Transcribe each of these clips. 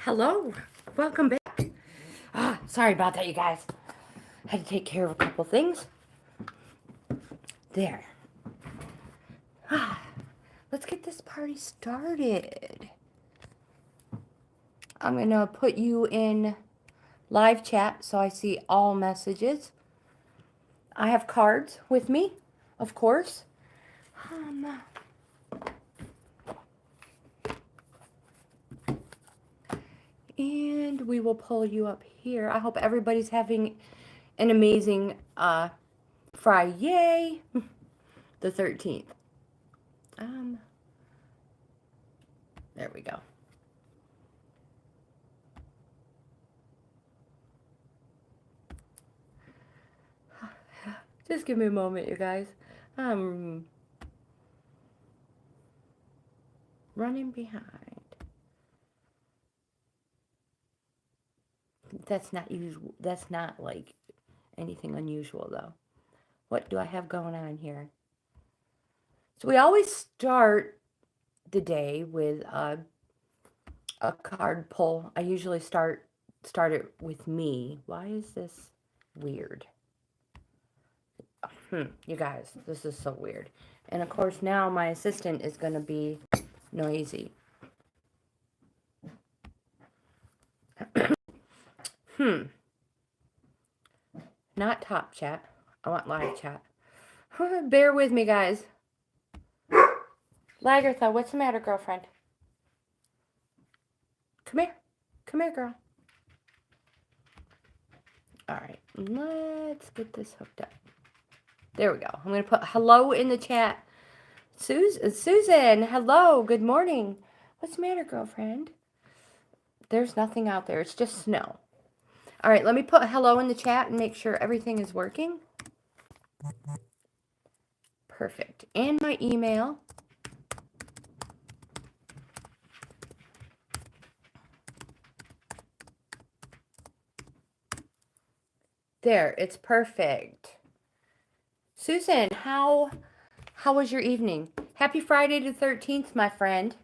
Hello, welcome back. Sorry about that, you guys. Had to take care of a couple things. There. Let's get this party started. I'm going to put you in live chat so I see all messages. I have cards with me, of course. And we will pull you up here. I hope everybody's having an amazing FRIYAY the 13th. There we go. Just give me a moment, you guys. I'm running behind. That's not usual. That's not like anything unusual, though. What do I have going on here? So we always start the day with a card pull. I usually start it with me. Why is this weird? You guys, this is so weird. And of course now my assistant is going to be noisy. Not top chat. I want live chat. Bear with me, guys. Lagertha, what's the matter, girlfriend? Come here. Come here, girl. All right. Let's get this hooked up. There we go. I'm going to put hello in the chat. Susan, hello. Good morning. What's the matter, girlfriend? There's nothing out there. It's just snow. All right. Let me put hello in the chat and make sure everything is working. Perfect. And my email. There, it's perfect. Susan, how was your evening? Happy Friday the 13th, my friend.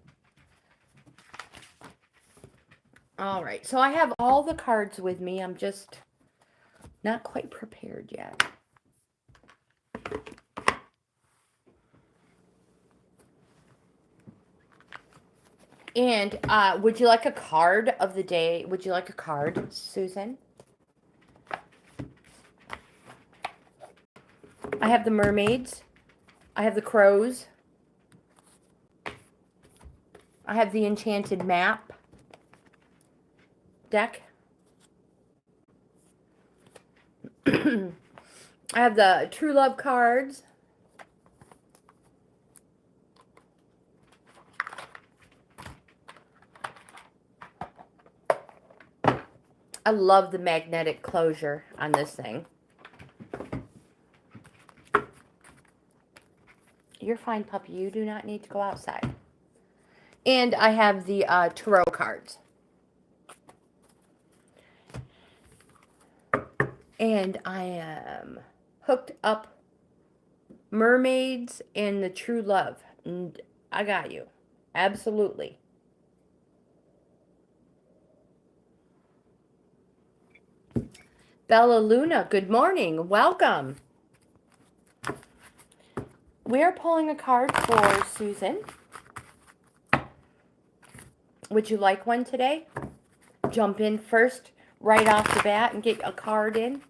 All right, so I have all the cards with me. I'm just not quite prepared yet. And would you like a card of the day? Would you like a card, Susan? I have the mermaids. I have the crows. I have the enchanted map deck. I have the true love cards. I love the magnetic closure on this thing. You're fine, puppy. You do not need to go outside. And I have the tarot cards. And I am hooked up mermaids and the true love. And I got you. Absolutely. Bella Luna, good morning. Welcome. We are pulling a card for Susan. Would you like one today? Jump in first, right off the bat, and get a card in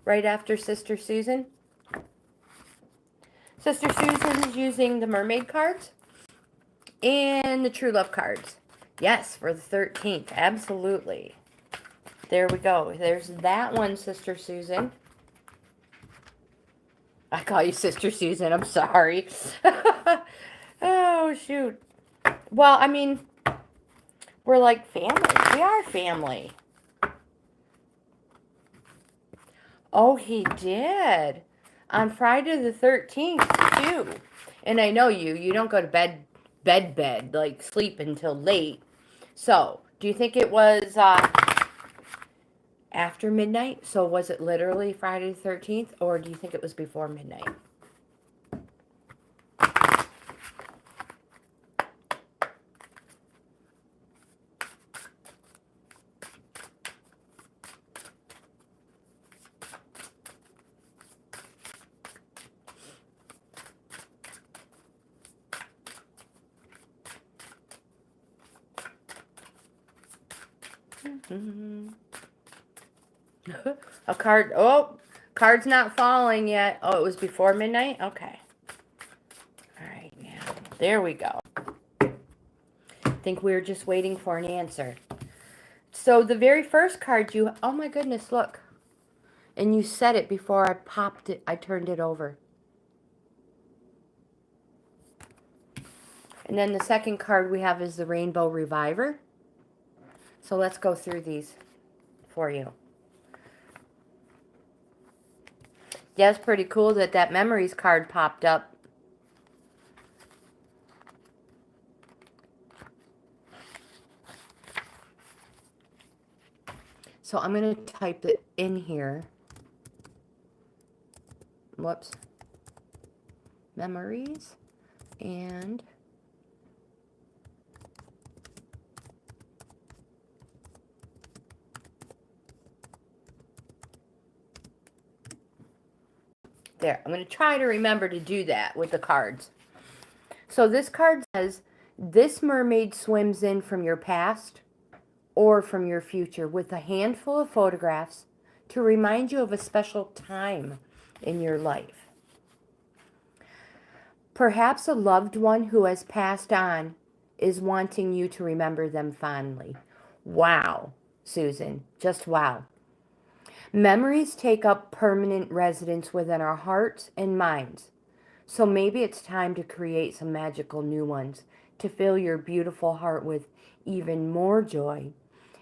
right after Sister Susan. Sister Susan is using the mermaid cards and the true love cards. Yes, for the 13th. Absolutely. There we go. There's that one, Sister Susan. I call you Sister Susan. I'm sorry. Oh, shoot. Well, I mean, we're like family. We are family. Oh, he did. On Friday the 13th, too. And I know you don't go to bed, like sleep until late. So, do you think it was after midnight? So was it literally Friday the 13th? Or do you think it was before midnight? A card. Oh, card's not falling yet. Oh, it was before midnight? Okay. All right, now. There we go. I think we were just waiting for an answer. So the very first card you... Oh my goodness, look. And you said it before I popped it. I turned it over. And then the second card we have is the Rainbow Reviver. So let's go through these for you. Yeah, it's pretty cool that that Memories card popped up. So I'm going to type it in here. Whoops. Memories. And there. I'm going to try to remember to do that with the cards. So this card says, this mermaid swims in from your past or from your future with a handful of photographs to remind you of a special time in your life. Perhaps a loved one who has passed on is wanting you to remember them fondly. Wow, Susan, just wow. Memories take up permanent residence within our hearts and minds. So maybe it's time to create some magical new ones to fill your beautiful heart with even more joy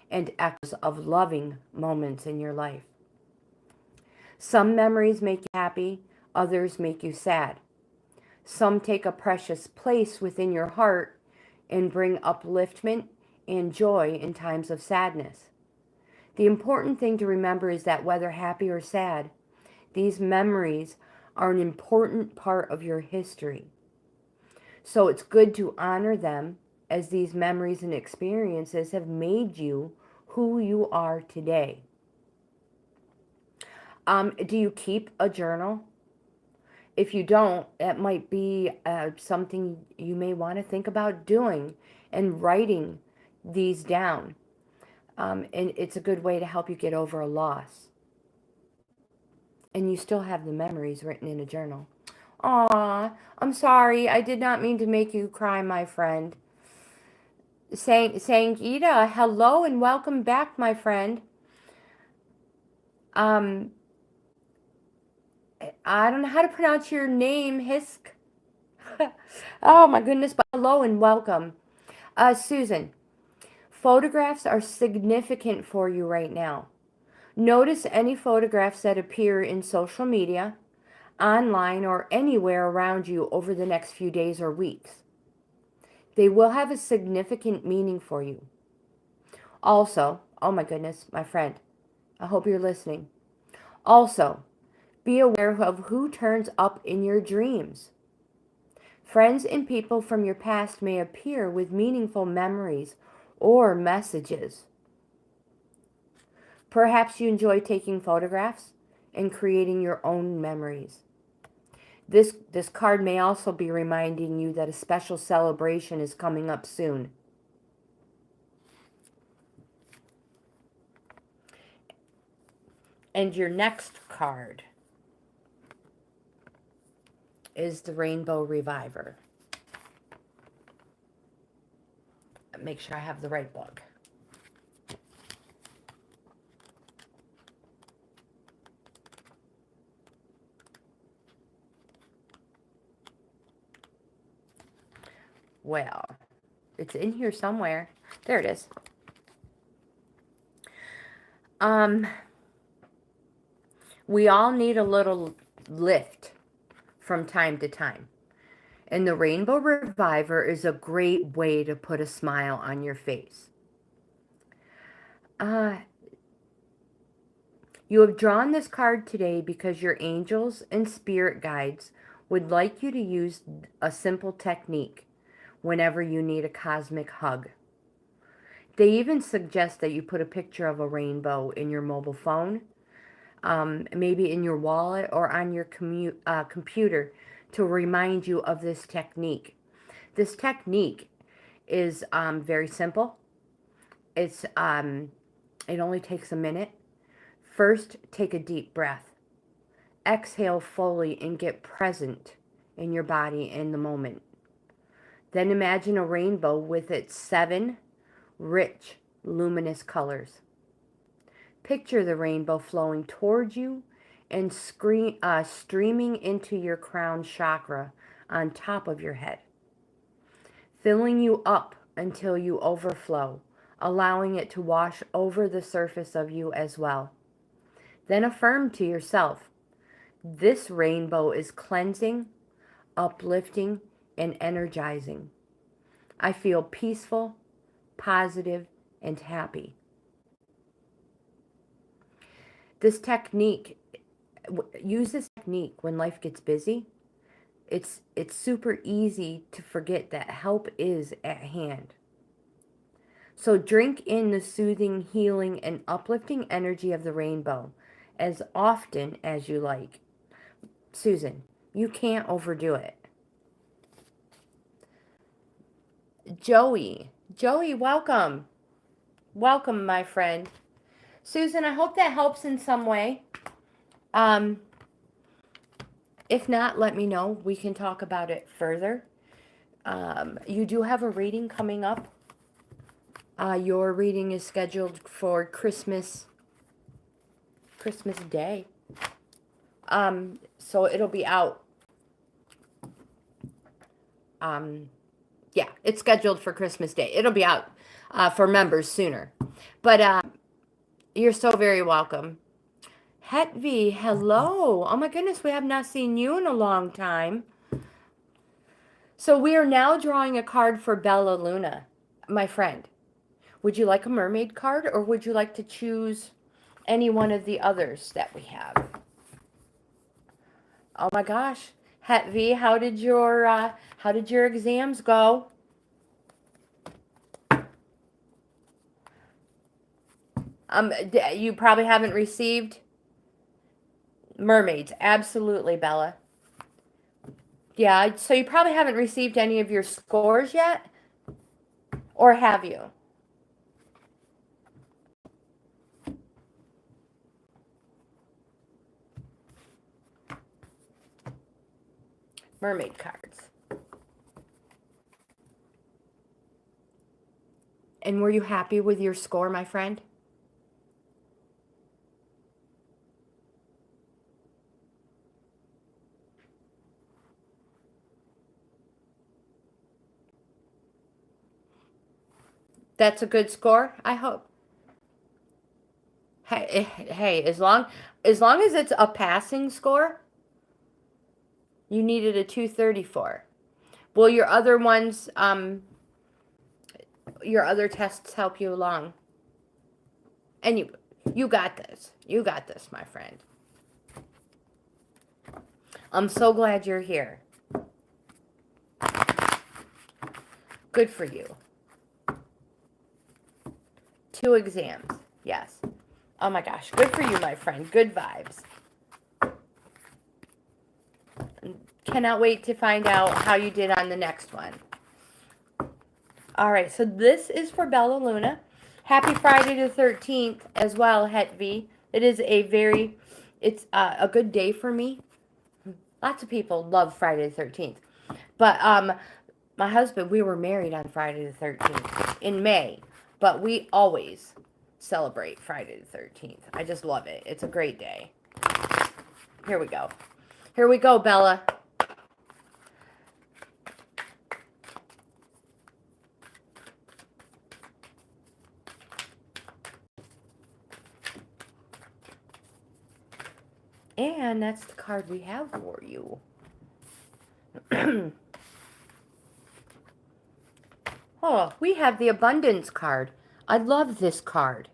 and echoes of loving moments in your life. Some memories make you happy, others make you sad. Some take a precious place within your heart and bring upliftment and joy in times of sadness. The important thing to remember is that whether happy or sad, these memories are an important part of your history. So it's good to honor them, as these memories and experiences have made you who you are today. Do you keep a journal? If you don't, it might be something you may want to think about doing and writing these down. And it's a good way to help you get over a loss. And you still have the memories written in a journal. Aw, I'm sorry. I did not mean to make you cry, my friend. Ida, hello and welcome back, my friend. I don't know how to pronounce your name, Hisk. Oh my goodness, but hello and welcome. Susan, photographs are significant for you right now. Notice any photographs that appear in social media, online, or anywhere around you over the next few days or weeks. They will have a significant meaning for you. Also, oh my goodness, my friend, I hope you're listening. Also, be aware of who turns up in your dreams. Friends and people from your past may appear with meaningful memories or messages. Perhaps you enjoy taking photographs and creating your own memories. This card may also be reminding you that a special celebration is coming up soon. And your next card is the Rainbow Reviver. Make sure I have the right book. Well, it's in here somewhere. There it is. We all need a little lift from time to time. And the Rainbow Reviver is a great way to put a smile on your face. You have drawn this card today because your angels and spirit guides would like you to use a simple technique whenever you need a cosmic hug. They even suggest that you put a picture of a rainbow in your mobile phone, maybe in your wallet or on your computer to remind you of this technique. This technique is very simple. It only takes a minute. First, take a deep breath. Exhale fully and get present in your body in the moment. Then imagine a rainbow with its 7 rich, luminous colors. Picture the rainbow flowing towards you and streaming into your crown chakra on top of your head, filling you up until you overflow, allowing it to wash over the surface of you as well. Then affirm to yourself, this rainbow is cleansing, uplifting, and energizing. I feel peaceful, positive, and happy. Use this technique when life gets busy. It's super easy to forget that help is at hand. So drink in the soothing, healing, and uplifting energy of the rainbow as often as you like. Susan, you can't overdo it. Joey, welcome. Welcome, my friend. Susan, I hope that helps in some way. If not, let me know. We can talk about it further. You do have a reading coming up. Your reading is scheduled for Christmas Day. So it'll be out. Yeah, it's scheduled for Christmas Day. It'll be out for members sooner. But you're so very welcome. Hetvi, hello. Oh my goodness, we have not seen you in a long time. So we are now drawing a card for Bella Luna, my friend. Would you like a mermaid card or would you like to choose any one of the others that we have? Oh my gosh. Hetvi, how did your exams go? You probably haven't received mermaids. Absolutely, Bella. Yeah, so you probably haven't received any of your scores yet, or have you? Mermaid cards. And were you happy with your score, my friend? That's a good score, I hope. Hey, as long as it's a passing score, you needed a 234. Will your other ones, your other tests help you along? And you got this. You got this, my friend. I'm so glad you're here. Good for you. 2 exams, yes. Oh my gosh, good for you, my friend. Good vibes. Cannot wait to find out how you did on the next one. All right, so this is for Bella Luna. Happy Friday the 13th as well, Het V. It is it's a good day for me. Lots of people love Friday the 13th. But my husband, we were married on Friday the 13th in May. But we always celebrate Friday the 13th. I just love it. It's a great day. Here we go. Here we go, Bella. And that's the card we have for you. Oh, we have the abundance card. I love this card.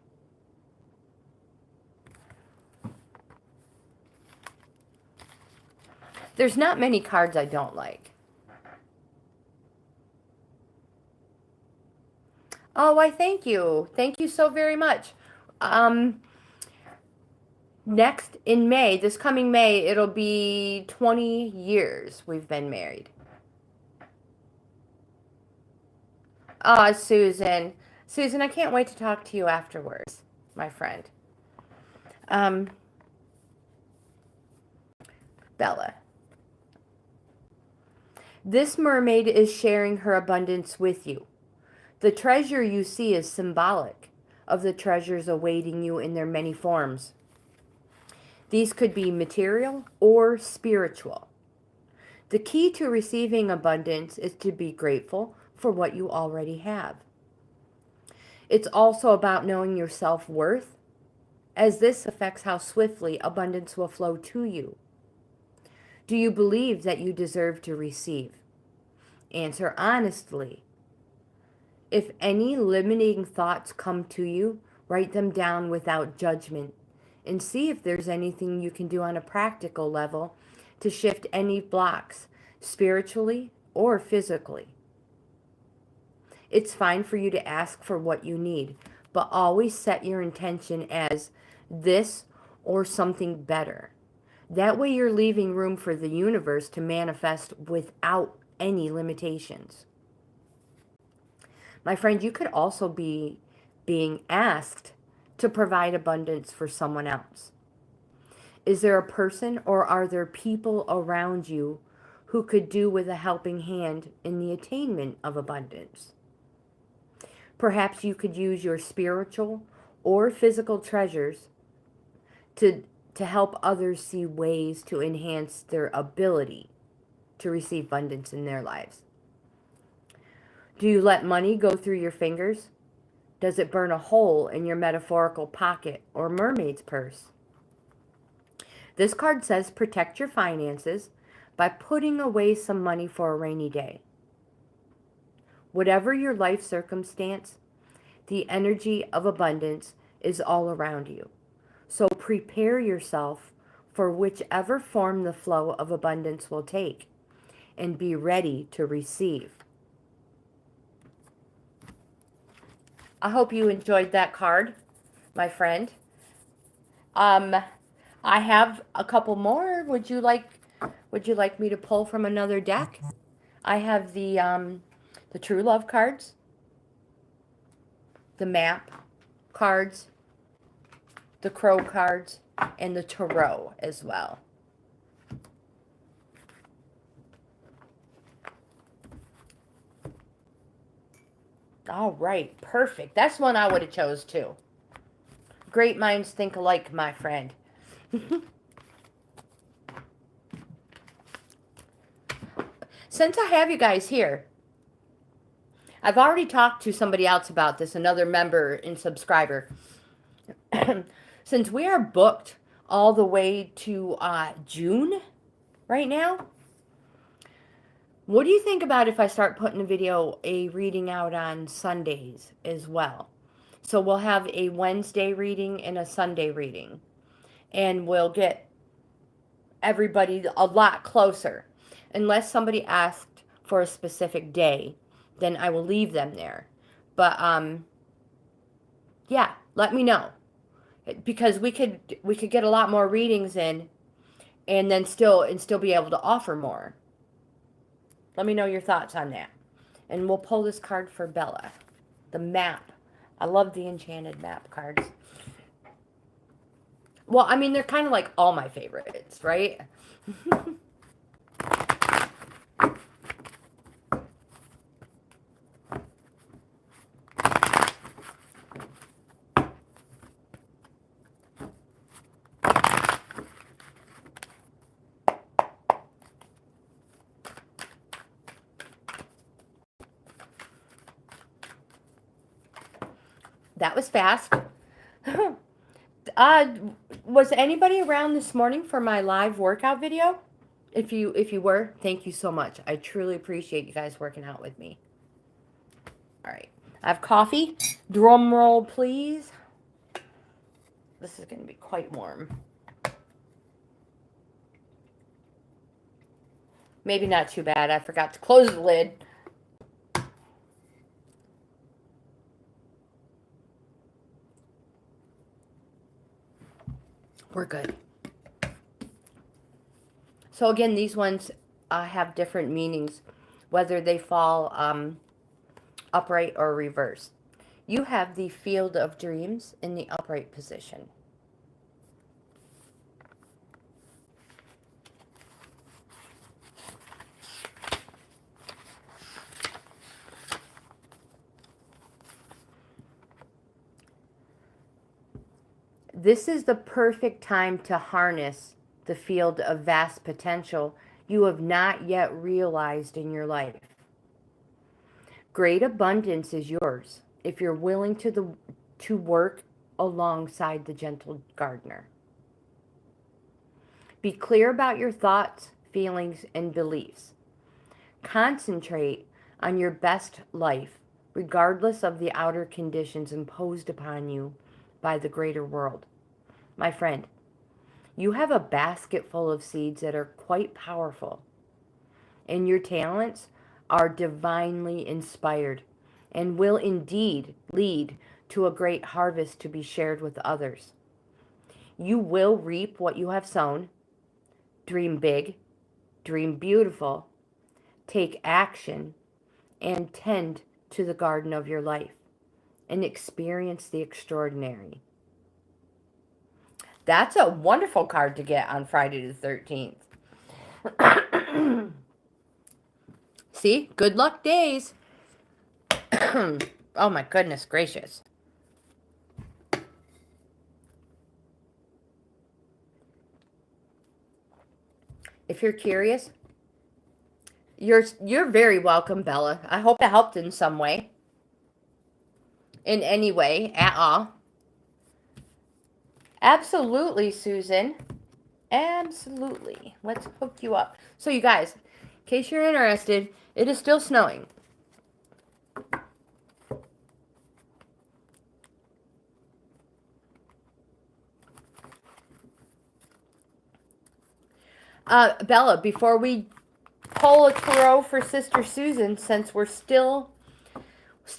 There's not many cards I don't like. Oh, I thank you. Thank you so very much. Next, in May, this coming May, it'll be 20 years we've been married. Oh, Susan. Susan, I can't wait to talk to you afterwards, my friend. Bella. This mermaid is sharing her abundance with you. The treasure you see is symbolic of the treasures awaiting you in their many forms. These could be material or spiritual. The key to receiving abundance is to be grateful for what you already have. It's also about knowing your self-worth, as this affects how swiftly abundance will flow to you. Do you believe that you deserve to receive? Answer honestly. If any limiting thoughts come to you, write them down without judgment and see if there's anything you can do on a practical level to shift any blocks, spiritually or physically. It's fine for you to ask for what you need, but always set your intention as this or something better. That way you're leaving room for the universe to manifest without any limitations. My friend, you could also be being asked to provide abundance for someone else. Is there a person or are there people around you who could do with a helping hand in the attainment of abundance? Perhaps you could use your spiritual or physical treasures to help others see ways to enhance their ability to receive abundance in their lives. Do you let money go through your fingers? Does it burn a hole in your metaphorical pocket or mermaid's purse? This card says protect your finances by putting away some money for a rainy day. Whatever your life circumstance, the energy of abundance is all around you. So prepare yourself for whichever form the flow of abundance will take and be ready to receive. I hope you enjoyed that card, my friend. I have a couple more. Would you like me to pull from another deck? I have the True Love cards, the Map cards, the Crow cards, and the Tarot as well. All right, perfect. That's one I would have chose too. Great minds think alike, my friend. Since I have you guys here, I've already talked to somebody else about this, another member and subscriber. Since we are booked all the way to June right now, what do you think about if I start putting a reading out on Sundays as well? So we'll have a Wednesday reading and a Sunday reading. And we'll get everybody a lot closer. Unless somebody asked for a specific day, then I will leave them there. But, yeah, let me know. because we could get a lot more readings in, and then still be able to offer more. Let me know your thoughts on that. And we'll pull this card for Bella. The map. I love the enchanted map cards. Well, I mean, they're kind of like all my favorites, right? That was fast. Was anybody around this morning for my live workout video? If you were, thank you so much. I truly appreciate you guys working out with me. All right. I have coffee. Drum roll, please. This is going to be quite warm. Maybe not too bad. I forgot to close the lid. We're good. So again, these ones have different meanings, whether they fall upright or reversed. You have the field of dreams in the upright position. This is the perfect time to harness the field of vast potential you have not yet realized in your life. Great abundance is yours if you're willing to work alongside the gentle gardener. Be clear about your thoughts, feelings, and beliefs. Concentrate on your best life, regardless of the outer conditions imposed upon you by the greater world. My friend, you have a basket full of seeds that are quite powerful, and your talents are divinely inspired and will indeed lead to a great harvest to be shared with others. You will reap what you have sown. Dream big, dream beautiful, take action, and tend to the garden of your life and experience the extraordinary. That's a wonderful card to get on Friday the 13th. See? Good luck days. Oh my goodness gracious. If you're curious, you're very welcome, Bella. I hope it helped in some way. In any way at all. Absolutely, Susan. Absolutely. Let's hook you up. So you guys, in case you're interested, it is still snowing. Bella, before we pull a tarot for Sister Susan, since we're still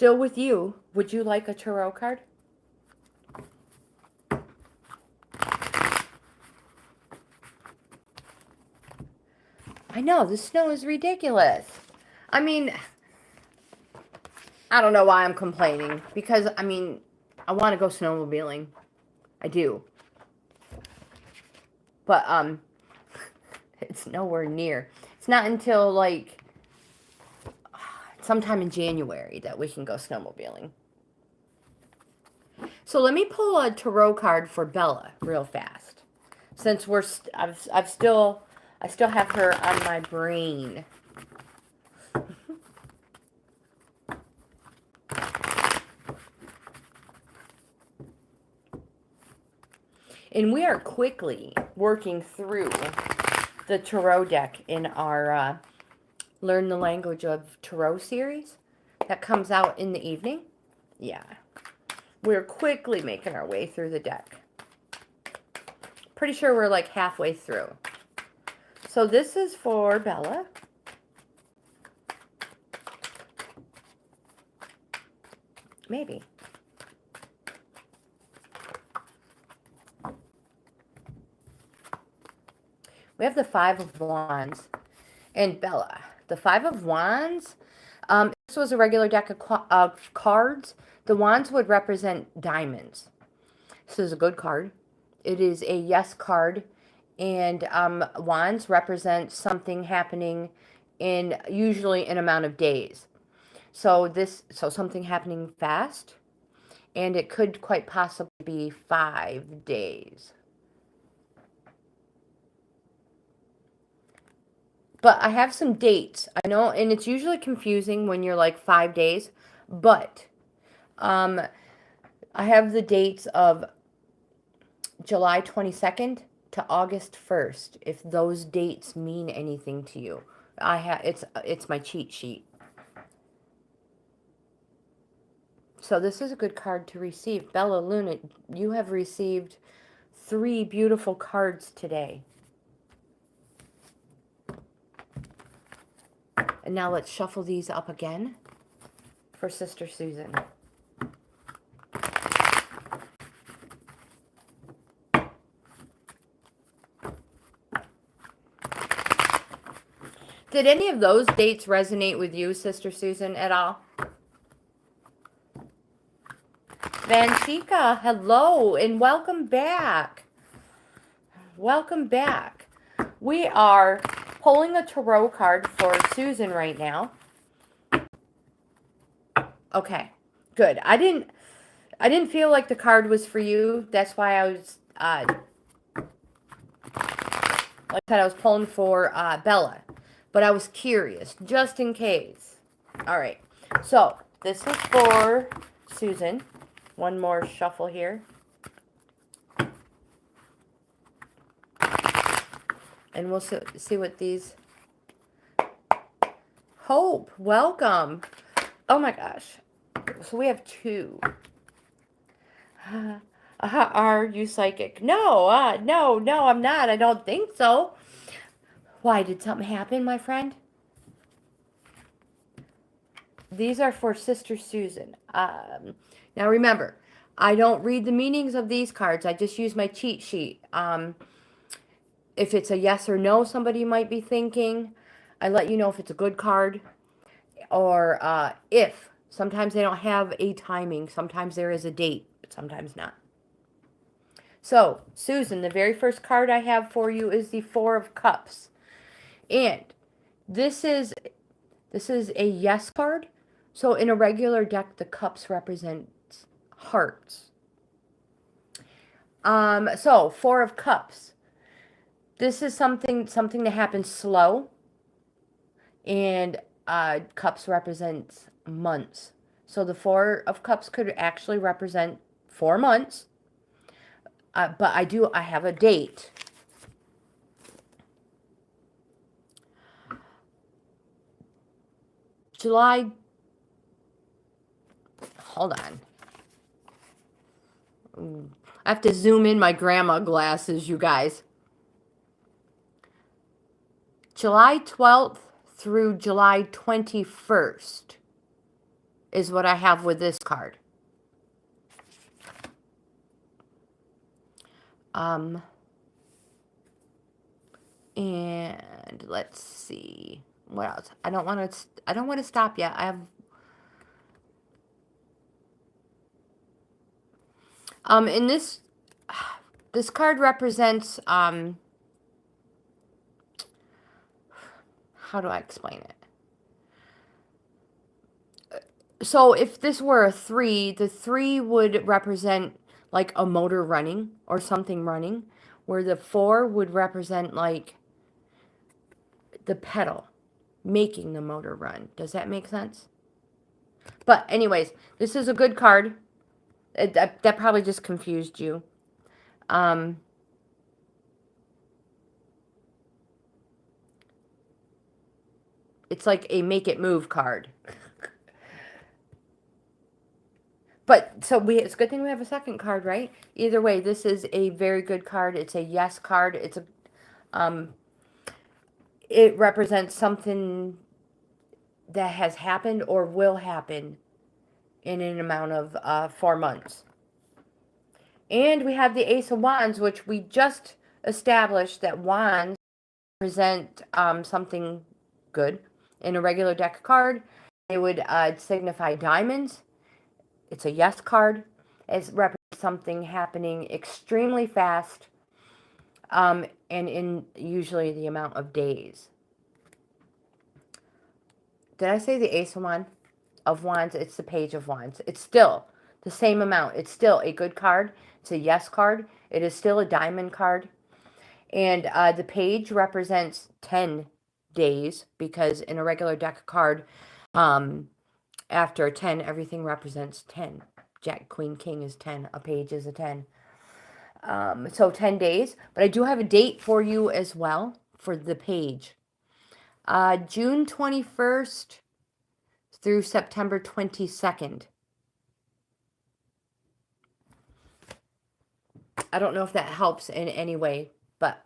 with you, would you like a tarot card? I know, the snow is ridiculous. I mean, I don't know why I'm complaining. Because, I mean, I want to go snowmobiling. I do. But, it's nowhere near. It's not until, like, sometime in January that we can go snowmobiling. So let me pull a tarot card for Bella real fast. Since I still have her on my brain. And we are quickly working through the tarot deck in our Learn the Language of Tarot series that comes out in the evening. Yeah. We're quickly making our way through the deck. Pretty sure we're like halfway through. So this is for Bella. Maybe. We have the Five of Wands and Bella. The Five of Wands, if this was a regular deck of cards, the wands would represent diamonds. This is a good card. It is a yes card, and wands represent something happening in usually an amount of days. So something happening fast, and it could quite possibly be 5 days. But I have some dates. I know, and it's usually confusing when you're like 5 days, but I have the dates of July 22nd to August 1st, if those dates mean anything to you. It's my cheat sheet. So this is a good card to receive. Bella Luna, you have received 3 beautiful cards today. And now let's shuffle these up again for Sister Susan. Did any of those dates resonate with you, Sister Susan, at all? Vanchika, hello and welcome back. Welcome back. We are pulling a tarot card for Susan right now. Okay, good. I didn't feel like the card was for you. That's why I was like I said, I was pulling for Bella, but I was curious just in case. All right, so this is for Susan. One more shuffle here. And we'll see what these... Hope, welcome. Oh my gosh. So we have 2. Are you psychic? No, no, I'm not. I don't think so. Why, did something happen, my friend? These are for Sister Susan. Now remember, I don't read the meanings of these cards. I just use my cheat sheet. If it's a yes or no, somebody might be thinking. I let you know if it's a good card. Or if. Sometimes they don't have a timing. Sometimes there is a date, but sometimes not. So, Susan, the very first card I have for you is the Four of Cups. And this is a yes card. So in a regular deck, the cups represent hearts. So Four of Cups. This is something that happens slow. And cups represents months. So the Four of Cups could actually represent 4 months. But I have a date. July, hold on. I have to zoom in my grandma glasses, you guys. July 12th through July 21st is what I have with this card. And let's see what else. I don't want to stop yet. I have in this card represents how do I explain it? So if this were a 3, the 3 would represent like a motor running or something running, where the 4 would represent like the pedal making the motor run. Does that make sense? But anyways, this is a good card. That probably just confused you. It's like a make it move card. But so it's a good thing we have a second card, right? Either way, this is a very good card. It's a yes card. It's a it represents something that has happened or will happen in an amount of 4 months. And we have the Ace of Wands, which we just established that wands present something good. In a regular deck card, it would signify diamonds. It's a yes card. It represents something happening extremely fast, and in usually the amount of days. Did I say the Ace of Wands? It's the Page of Wands. It's still the same amount. It's still a good card. It's a yes card. It is still a diamond card. And the page represents 10 days, because in a regular deck card, after 10, everything represents 10. Jack, Queen, King is 10. A page is a 10. So 10 days. But I do have a date for you as well for the page. June 21st through September 22nd. I don't know if that helps in any way, but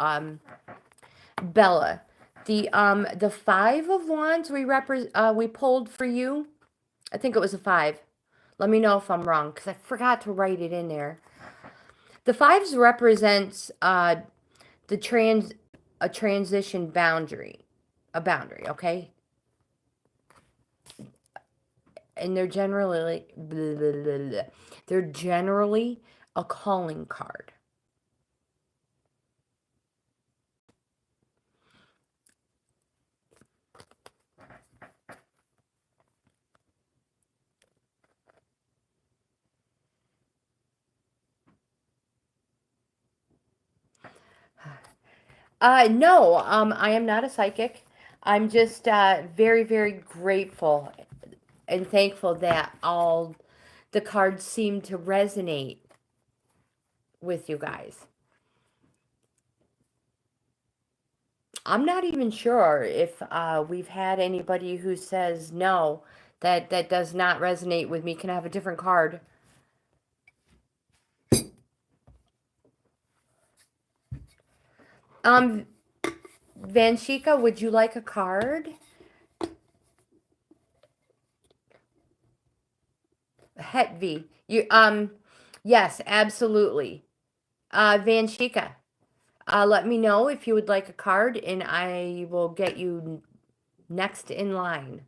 Bella, the 5 of Wands we pulled for you. I think it was a 5. Let me know if I'm wrong, because I forgot to write it in there. The 5s represents a transition boundary, okay? And they're generally a calling card. No, I am not a psychic. I'm just very, very grateful and thankful that all the cards seem to resonate with you guys. I'm not even sure if we've had anybody who says no, that does not resonate with me. Can I have a different card? Vanshika, would you like a card? Hetvi, yes, absolutely. Vanshika, let me know if you would like a card, and I will get you next in line.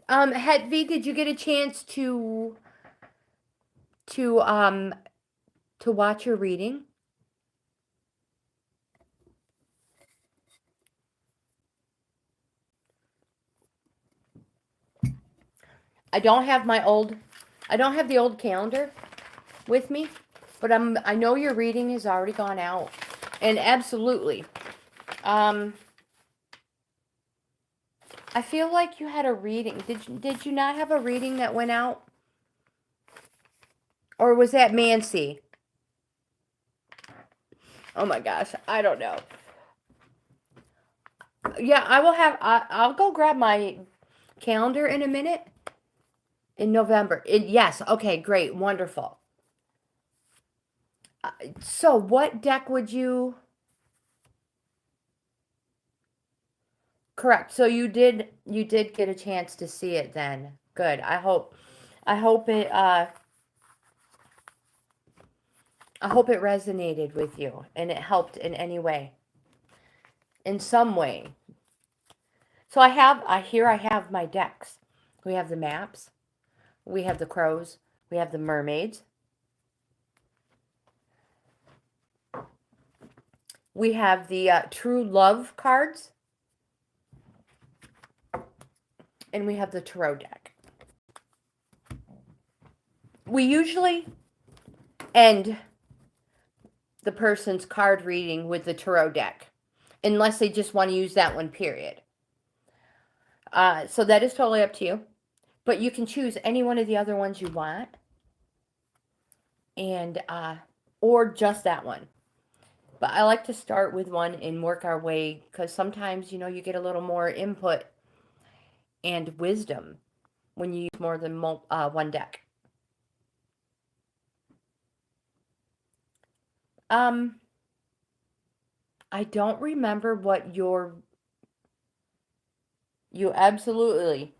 Hetvi, did you get a chance to watch your reading? I don't have the old calendar with me, but I know your reading has already gone out. And absolutely. I feel like you had a reading. Did you not have a reading that went out? Or was that Mancy? Oh my gosh, I don't know. Yeah, I'll go grab my calendar in a minute. In November. Yes, okay, great, wonderful. So what deck would you... Correct. So you did get a chance to see it then. Good. I hope it resonated with you and it helped in any way. In some way. So I have my decks. We have the maps. We have the crows. We have the mermaids. We have the true love cards. And we have the tarot deck. We usually end the person's card reading with the tarot deck, unless they just want to use that one, period. So that is totally up to you. But you can choose any one of the other ones you want. And, or just that one. But I like to start with one and work our way, because sometimes, you get a little more input and wisdom when you use more than one deck. I don't remember what you absolutely,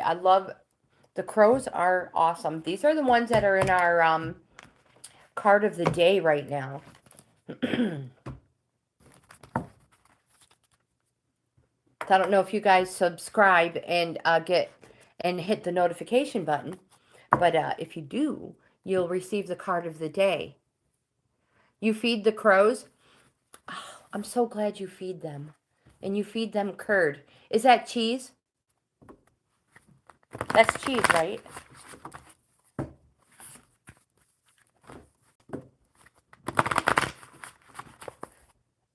I love, the crows are awesome. These are the ones that are in our card of the day right now. I don't know if you guys subscribe and hit the notification button, but if you do, you'll receive the card of the day. You feed the crows. Oh, I'm so glad you feed them. And you feed them curd. Is that cheese? That's cheese, right?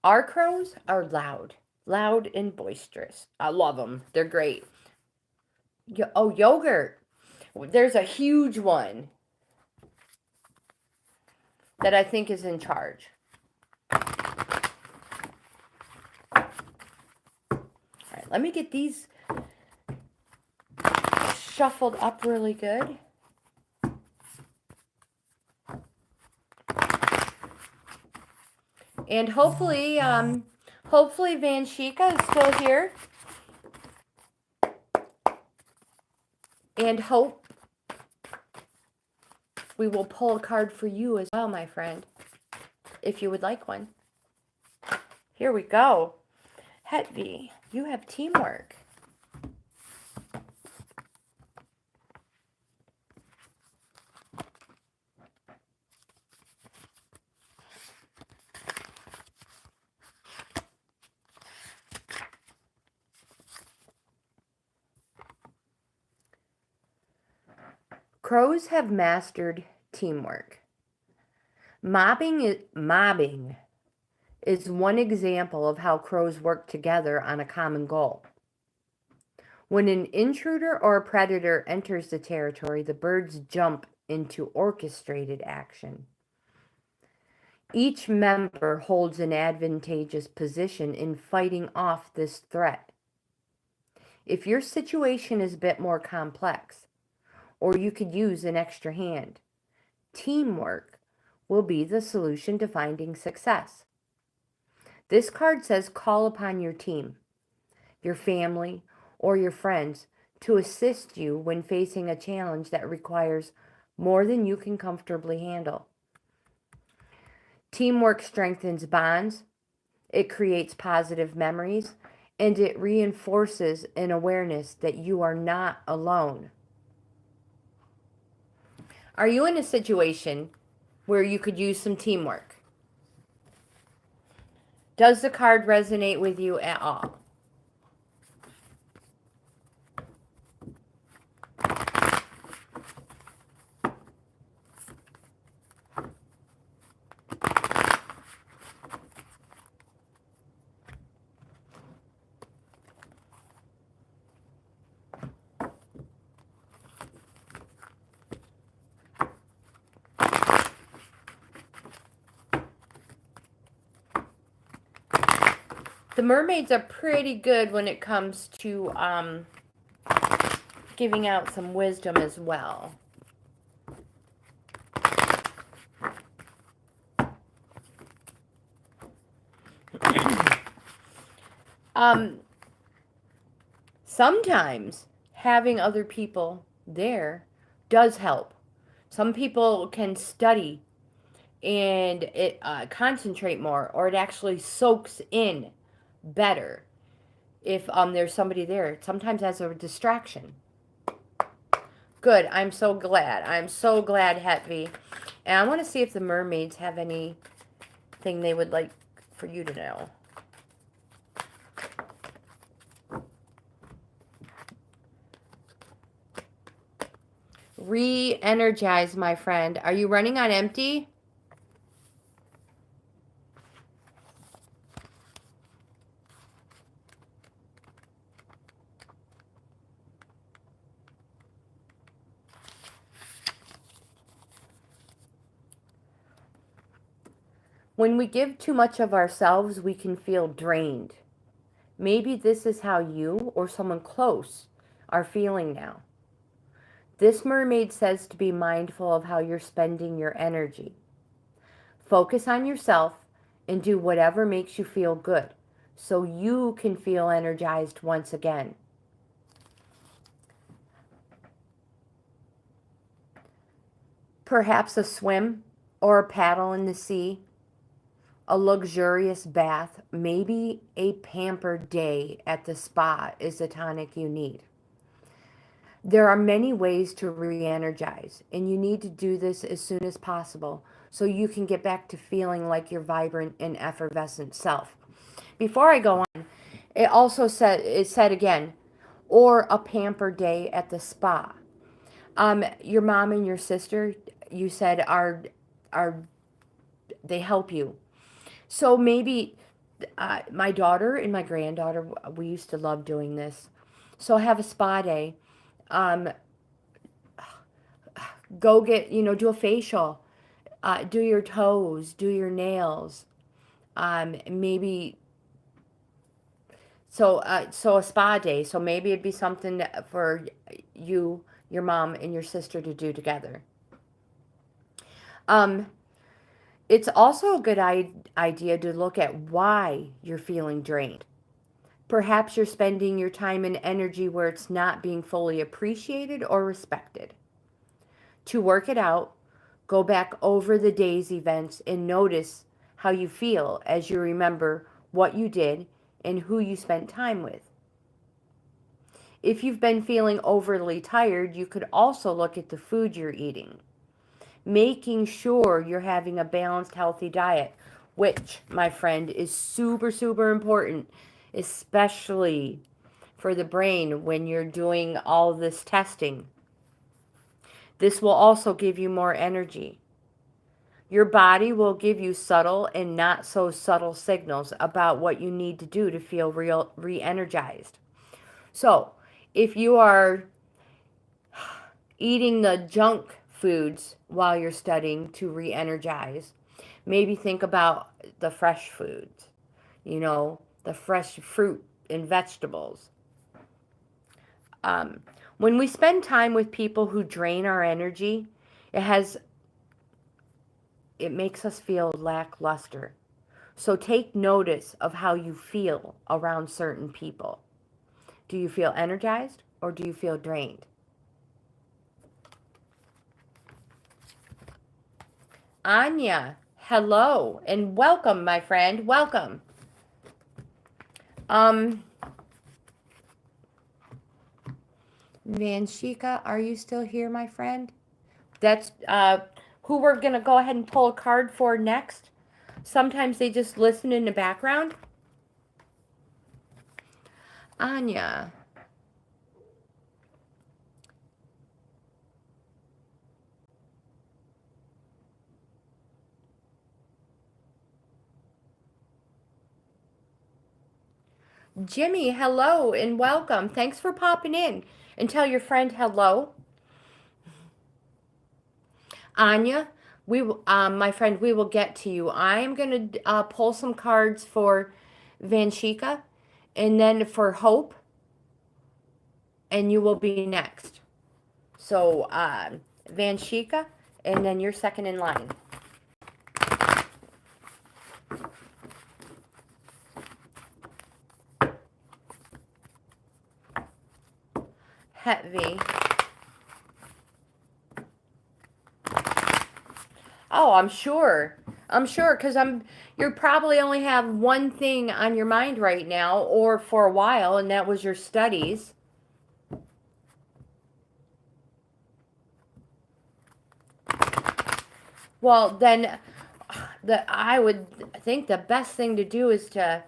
Our crows are loud. Loud and boisterous. I love them. They're great. Oh, yogurt. There's a huge one that I think is in charge. All right, let me get these shuffled up really good. And hopefully Van Shika is still here. And hope we will pull a card for you as well, my friend, if you would like one. Here we go. Hetvi, you have teamwork. Crows have mastered teamwork. Mobbing is one example of how crows work together on a common goal. When an intruder or a predator enters the territory, the birds jump into orchestrated action. Each member holds an advantageous position in fighting off this threat. If your situation is a bit more complex, or you could use an extra hand, teamwork will be the solution to finding success. This card says call upon your team, your family, or your friends to assist you when facing a challenge that requires more than you can comfortably handle. Teamwork strengthens bonds, it creates positive memories, and it reinforces an awareness that you are not alone. Are you in a situation where you could use some teamwork? Does the card resonate with you at all? The mermaids are pretty good when it comes to giving out some wisdom as well. Sometimes having other people there does help. Some people can study and it concentrate more, or it actually soaks in better if there's somebody there, sometimes as a distraction. Good. I'm so glad. I'm so glad, Hetvi. And I want to see if the mermaids have anything they would like for you to know. Re-energize, my friend. Are you running on empty? When we give too much of ourselves, we can feel drained. Maybe this is how you or someone close are feeling now. This mermaid says to be mindful of how you're spending your energy. Focus on yourself and do whatever makes you feel good so you can feel energized once again. Perhaps a swim or a paddle in the sea, a luxurious bath, maybe a pampered day at the spa is the tonic you need. There are many ways to re-energize, and you need to do this as soon as possible so you can get back to feeling like your vibrant and effervescent self. Before I go on, it said again, or a pampered day at the spa. Your mom and your sister, you said, are they help you. So maybe my daughter and my granddaughter, we used to love doing this. So have a spa day. Um, Go get, do a facial, do your toes, do your nails. Maybe so a spa day. So maybe it'd be something for you, your mom, and your sister to do together. Um, it's also a good idea to look at why you're feeling drained. Perhaps you're spending your time and energy where it's not being fully appreciated or respected. To work it out, go back over the day's events and notice how you feel as you remember what you did and who you spent time with. If you've been feeling overly tired, you could also look at the food you're eating, making sure you're having a balanced, healthy diet, which, my friend, is super, super important, especially for the brain when you're doing all this testing. This will also give you more energy. Your body will give you subtle and not so subtle signals about what you need to do to feel re-energized. So, if you are eating the junk foods while you're studying to re-energize, maybe think about the fresh foods, the fresh fruit and vegetables. When we spend time with people who drain our energy, it makes us feel lackluster. So take notice of how you feel around certain people. Do you feel energized or do you feel drained? Anya, hello and welcome, my friend. Welcome. Vanshika, are you still here, my friend? That's who we're going to go ahead and pull a card for next. Sometimes they just listen in the background. Anya. Jimmy, hello and welcome. Thanks for popping in. And tell your friend hello. Anya, my friend, we will get to you. I am going to pull some cards for Vanshika and then for Hope, and you will be next. So, Vanshika, and then you're second in line. Heavy. Oh, I'm sure. I'm sure, because you probably only have one thing on your mind right now, or for a while, and that was your studies. Well, then I would think the best thing to do is to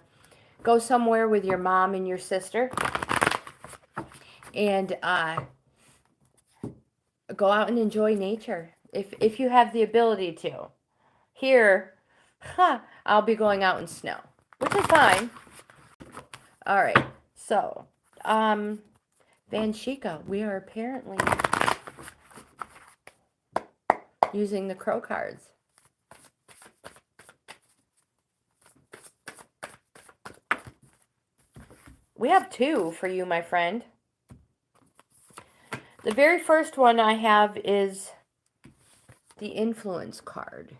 go somewhere with your mom and your sister and go out and enjoy nature if you have the ability to. Here, I'll be going out in snow, which is fine. All right, so Vanshika, we are apparently using the crow cards. We have two for you, my friend. The very first one I have is the influence card.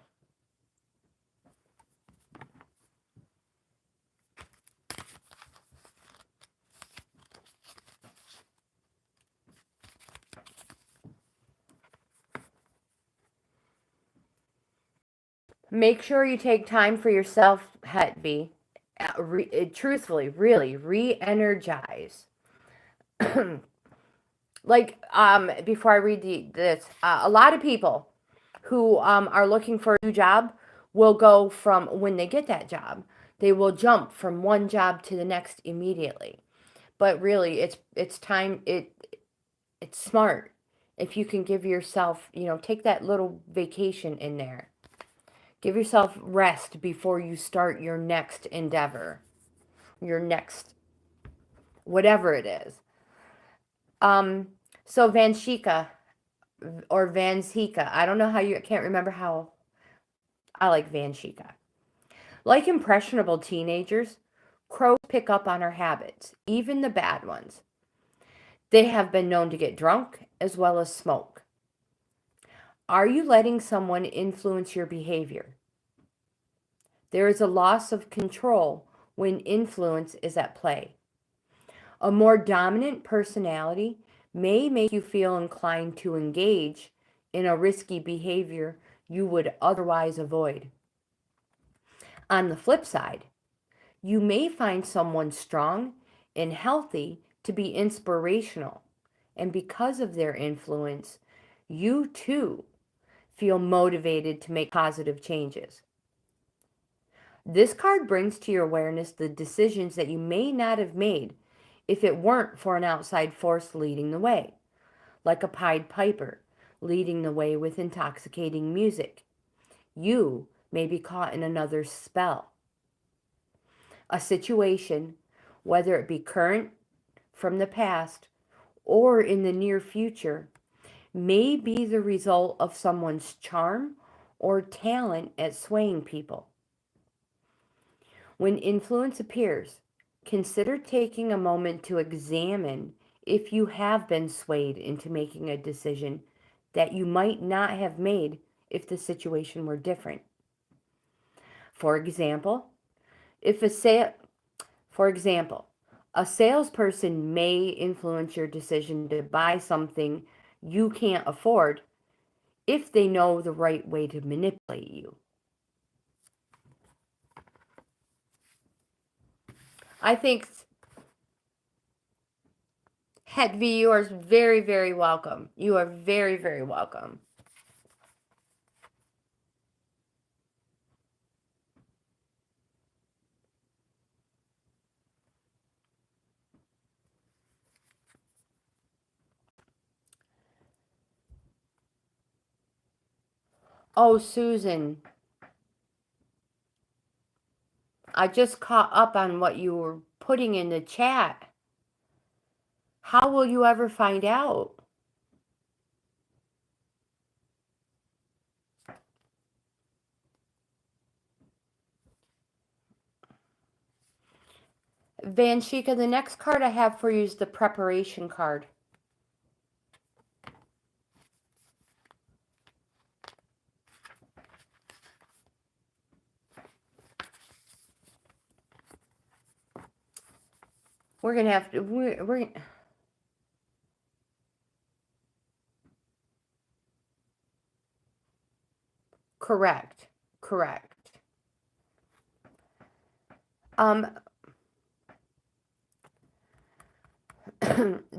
Make sure you take time for yourself, Hetvi. Truthfully, really re-energize. Like, before I read this, a lot of people who are looking for a new job will go from, when they get that job, they will jump from one job to the next immediately. But really, it's time, it's smart if you can give yourself, take that little vacation in there. Give yourself rest before you start your next endeavor, your next whatever it is. So Vanshika or Vanshika, I don't know how I can't remember how. I like Vanshika. Like impressionable teenagers, crows pick up on our habits, even the bad ones. They have been known to get drunk as well as smoke. Are you letting someone influence your behavior? There is a loss of control when influence is at play. A more dominant personality may make you feel inclined to engage in a risky behavior you would otherwise avoid. On the flip side, you may find someone strong and healthy to be inspirational, and because of their influence, you too feel motivated to make positive changes. This card brings to your awareness the decisions that you may not have made if it weren't for an outside force leading the way, like a Pied Piper leading the way with intoxicating music. You may be caught in another's spell. A situation, whether it be current, from the past, or in the near future, may be the result of someone's charm or talent at swaying people. When influence appears, consider taking a moment to examine if you have been swayed into making a decision that you might not have made if the situation were different. For example, a salesperson may influence your decision to buy something you can't afford if they know the right way to manipulate you. I think, Hetvi, you are very, very welcome. You are very, very welcome. Oh, Susan, I just caught up on what you were putting in the chat. How will you ever find out? Vanshika, the next card I have for you is the preparation card. We're going to have to... We're Correct.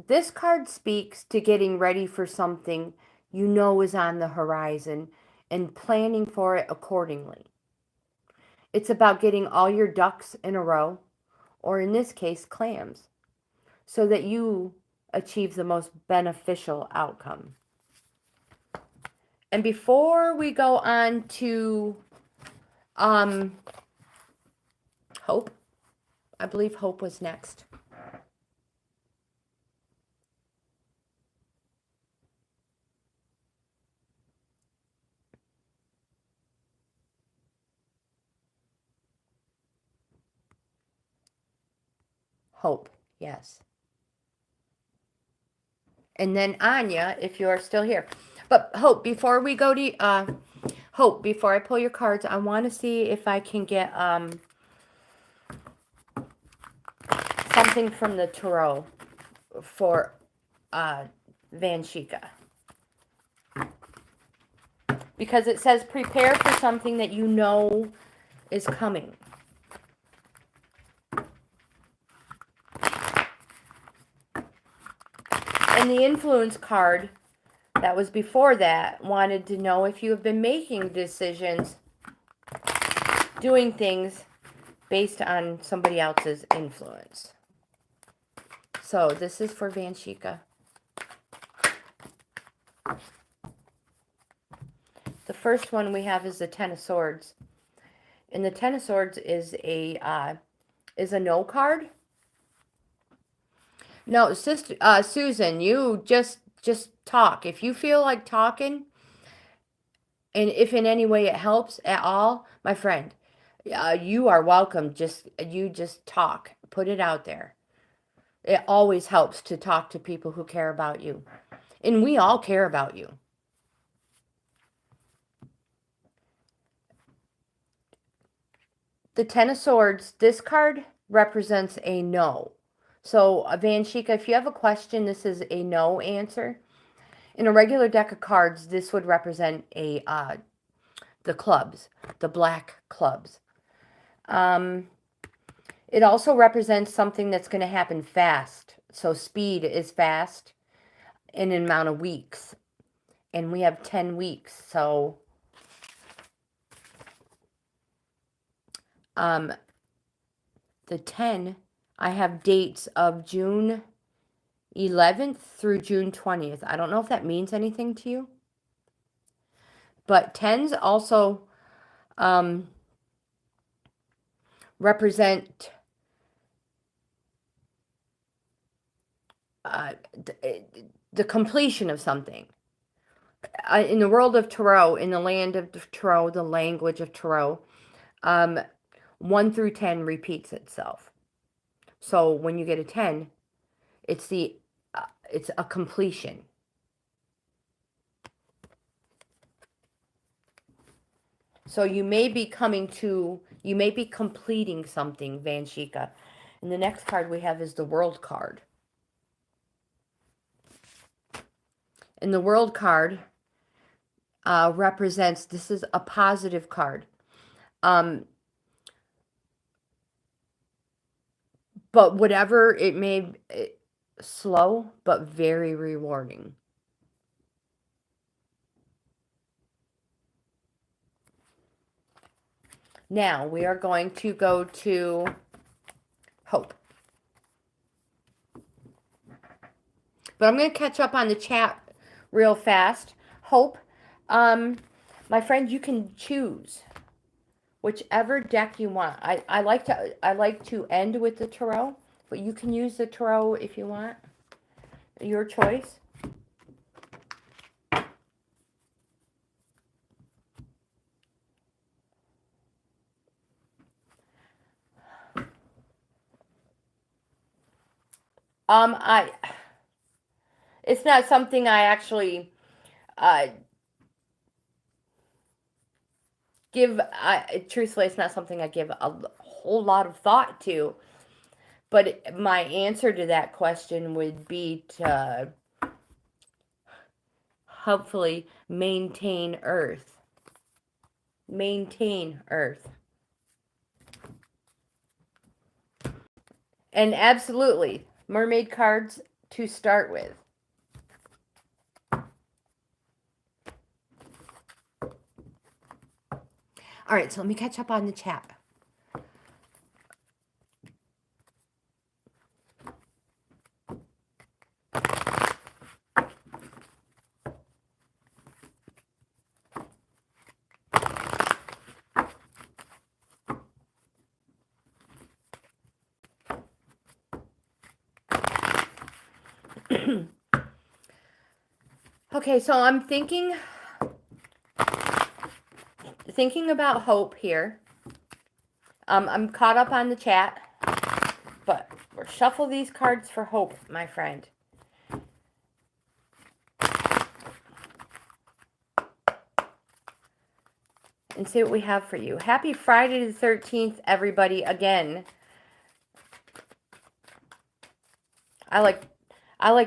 This card speaks to getting ready for something you know is on the horizon and planning for it accordingly. It's about getting all your ducks in a row, or in this case, clams, so that you achieve the most beneficial outcome. And before we go on to Hope, I believe Hope was next. Hope, yes. And then Anya, if you are still here. But Hope, before we go to Hope, before I pull your cards, I want to see if I can get something from the tarot for Vanshika. because it says prepare for something that you know is coming. And the influence card that was before that wanted to know if you have been making decisions, doing things based on somebody else's influence. So this is for Vanshika. The first one we have is the Ten of Swords. And the Ten of Swords is a no card. No, sister, Susan, you just talk. If you feel like talking, and if in any way it helps at all, my friend, you are welcome. You just talk. Put it out there. It always helps to talk to people who care about you. And we all care about you. The Ten of Swords, this card represents a no. So, Vanshika, if you have a question, this is a no answer. In a regular deck of cards, this would represent the clubs, the black clubs. It also represents something that's going to happen fast. So speed is fast in an amount of weeks. And we have 10 weeks. So the 10, I have dates of June 11th through June 20th. I don't know if that means anything to you. But 10s also represent the completion of something. In the world of Tarot, in the land of Tarot, the language of Tarot, 1 through 10 repeats itself. So when you get a 10, it's a completion. So you may be completing something, Vanshika. And the next card we have is the World card. And the World card represents, this is a positive card. But whatever it may, slow, but very rewarding. Now, we are going to go to Hope. But I'm going to catch up on the chat real fast. Hope, my friend, you can choose whichever deck you want. I like to end with the Tarot, but you can use the Tarot if you want. Your choice. It's not something I actually truthfully, it's not something I give a whole lot of thought to. But my answer to that question would be to hopefully maintain Earth. Maintain Earth. And absolutely, mermaid cards to start with. All right, so let me catch up on the chat. Okay, so I'm thinking about Hope here. I'm caught up on the chat, but we'll shuffle these cards for Hope, my friend. And see what we have for you. Happy Friday the 13th, everybody, again. I like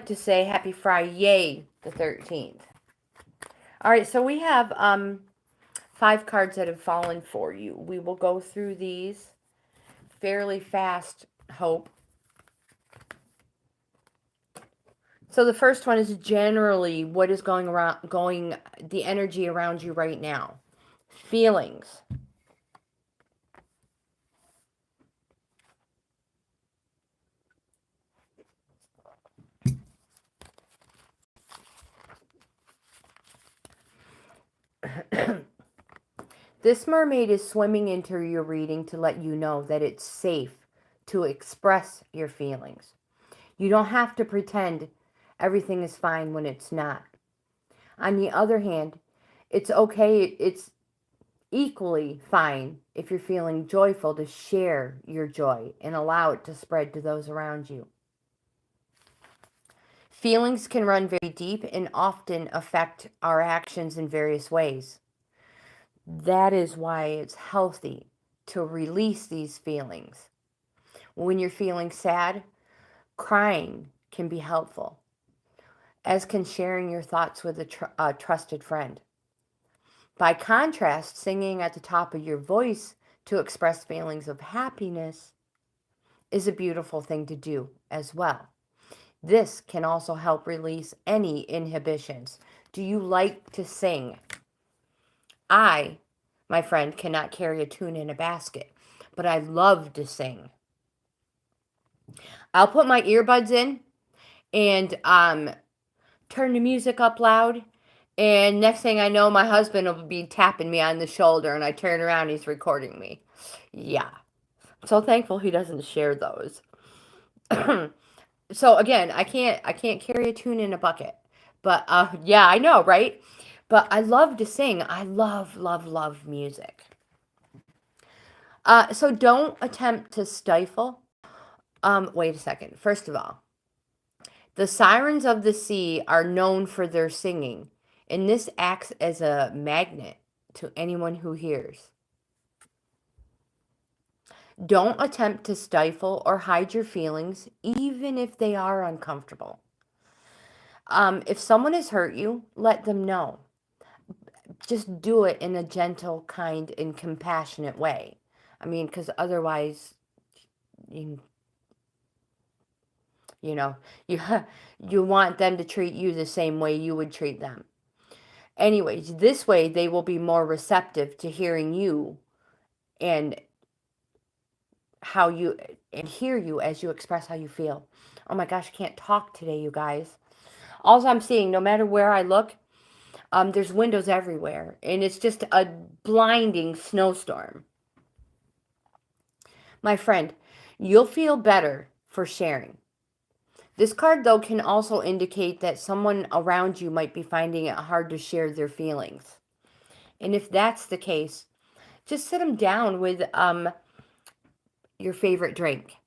to say happy FRIYAY the 13th. All right, so we have 5 cards that have fallen for you. We will go through these fairly fast, Hope. So the first one is generally what is going the energy around you right now. Feelings. This mermaid is swimming into your reading to let you know that it's safe to express your feelings. You don't have to pretend everything is fine when it's not. On the other hand, it's okay, it's equally fine if you're feeling joyful to share your joy and allow it to spread to those around you. Feelings can run very deep and often affect our actions in various ways. That is why it's healthy to release these feelings. When you're feeling sad, crying can be helpful, as can sharing your thoughts with a trusted friend. By contrast, singing at the top of your voice to express feelings of happiness is a beautiful thing to do as well. This can also help release any inhibitions. Do you like to sing? I, my friend, cannot carry a tune in a basket, but I love to sing. I'll put my earbuds in and turn the music up loud, and next thing I know, my husband will be tapping me on the shoulder, and I turn around, he's recording me. Yeah. So thankful he doesn't share those. So again, I can't carry a tune in a bucket. But yeah, I know, right? But I love to sing. I love music. So don't attempt to stifle. Wait a second. First of all, the sirens of the sea are known for their singing, and this acts as a magnet to anyone who hears. Don't attempt to stifle or hide your feelings, even if they are uncomfortable. If someone has hurt you, let them know. Just do it in a gentle, kind, and compassionate way. I mean, because otherwise, you, you know, you you want them to treat you the same way you would treat them. Anyways, this way they will be more receptive to hearing you and how you and hear you as you express how you feel. Oh my gosh, I can't talk today, you guys. All I'm seeing, no matter where I look, there's windows everywhere, and it's just a blinding snowstorm. My friend, you'll feel better for sharing. This card, though, can also indicate that someone around you might be finding it hard to share their feelings. And if that's the case, just sit them down with your favorite drink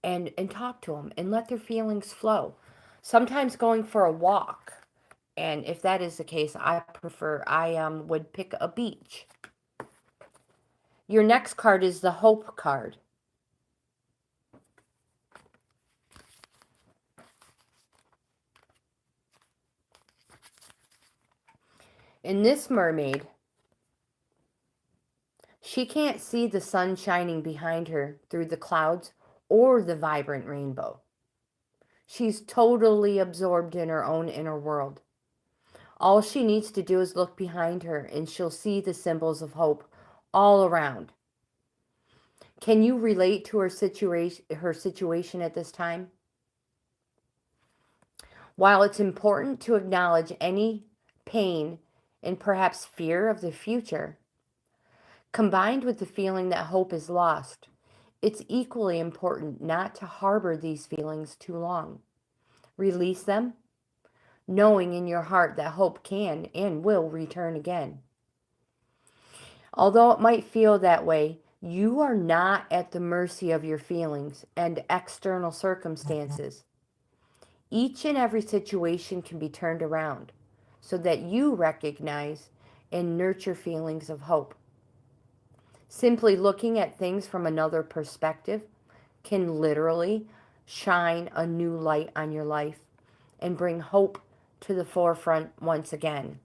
and talk to them and let their feelings flow. Sometimes going for a walk. And if that is the case, I would pick a beach. Your next card is the Hope card. In this mermaid, she can't see the sun shining behind her through the clouds or the vibrant rainbow. She's totally absorbed in her own inner world. All she needs to do is look behind her and she'll see the symbols of hope all around. Can you relate to her situation at this time? While it's important to acknowledge any pain and perhaps fear of the future, combined with the feeling that hope is lost, it's equally important not to harbor these feelings too long. Release them, knowing in your heart that hope can and will return again. Although it might feel that way, you are not at the mercy of your feelings and external circumstances. Each and every situation can be turned around so that you recognize and nurture feelings of hope. Simply looking at things from another perspective can literally shine a new light on your life and bring hope to the forefront once again.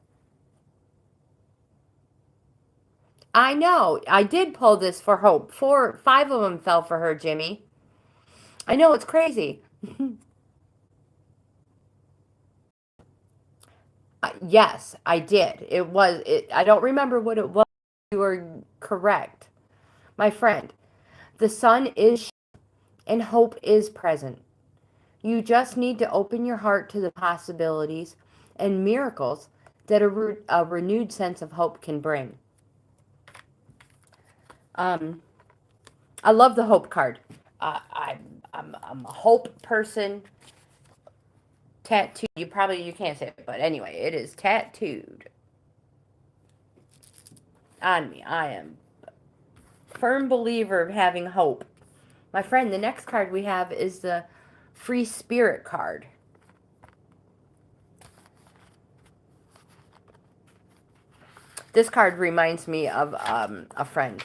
I know. I did pull this for Hope. 5 of them fell for her, Jimmy. I know, it's crazy. Yes, I did. I don't remember what it was. You were correct. My friend, the sun is and hope is present. You just need to open your heart to the possibilities and miracles that a renewed sense of hope can bring. Um, I love the hope card. I'm a hope person. Tattooed. You can't say it, but anyway, it is tattooed on me. I am a firm believer of having hope. My friend, the next card we have is the Free Spirit card. This card reminds me of a friend.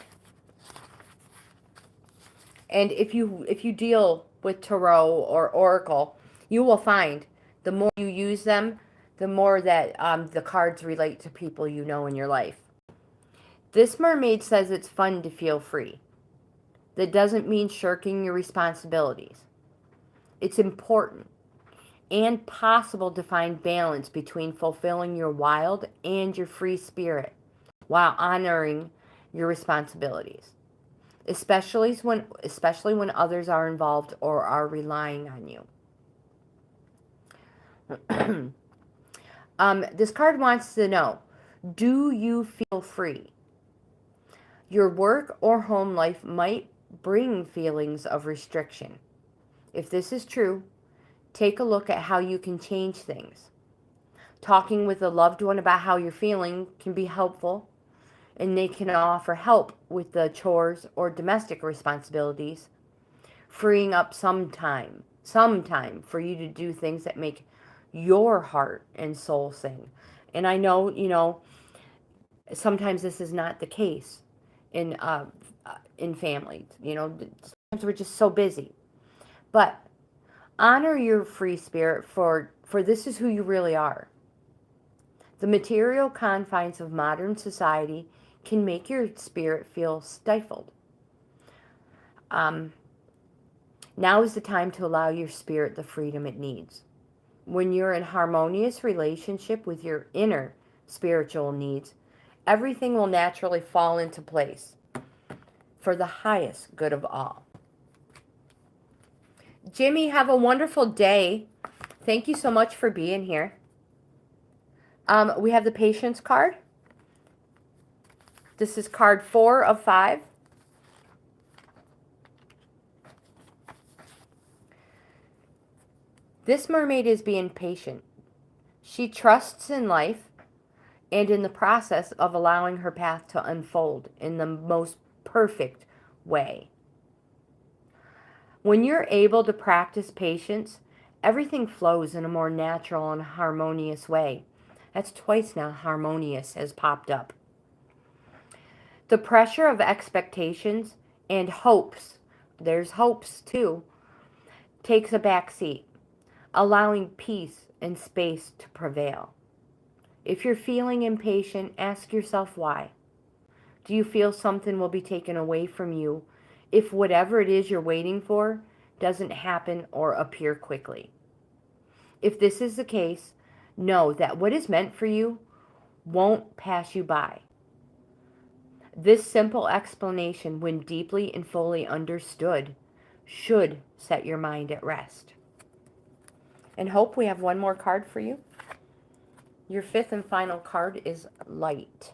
And if you deal with tarot or oracle, you will find the more you use them, the more that the cards relate to people you know in your life. This mermaid says it's fun to feel free. That doesn't mean shirking your responsibilities. It's important and possible to find balance between fulfilling your wild and your free spirit while honoring your responsibilities, especially when others are involved or are relying on you. This card wants to know, do you feel free? Your work or home life might bring feelings of restriction. If this is true, take a look at how you can change things. Talking with a loved one about how you're feeling can be helpful, and they can offer help with the chores or domestic responsibilities, freeing up some time for you to do things that make your heart and soul sing. And I know, sometimes this is not the case in families. Sometimes we're just so busy. But honor your free spirit, for this is who you really are. The material confines of modern society can make your spirit feel stifled. Now is the time to allow your spirit the freedom it needs. When you're in harmonious relationship with your inner spiritual needs, everything will naturally fall into place for the highest good of all. Jimmy, have a wonderful day. Thank you so much for being here. We have the Patience card. This is card 4 of 5. This mermaid is being patient. She trusts in life and in the process of allowing her path to unfold in the most perfect way. When you're able to practice patience, everything flows in a more natural and harmonious way. That's twice now harmonious has popped up. The pressure of expectations and hopes, there's hopes too, takes a back seat, allowing peace and space to prevail. If you're feeling impatient, ask yourself why. Do you feel something will be taken away from you if whatever it is you're waiting for doesn't happen or appear quickly? If this is the case, know that what is meant for you won't pass you by. This simple explanation, when deeply and fully understood, should set your mind at rest. And Hope, we have one more card for you. Your 5th and final card is Light.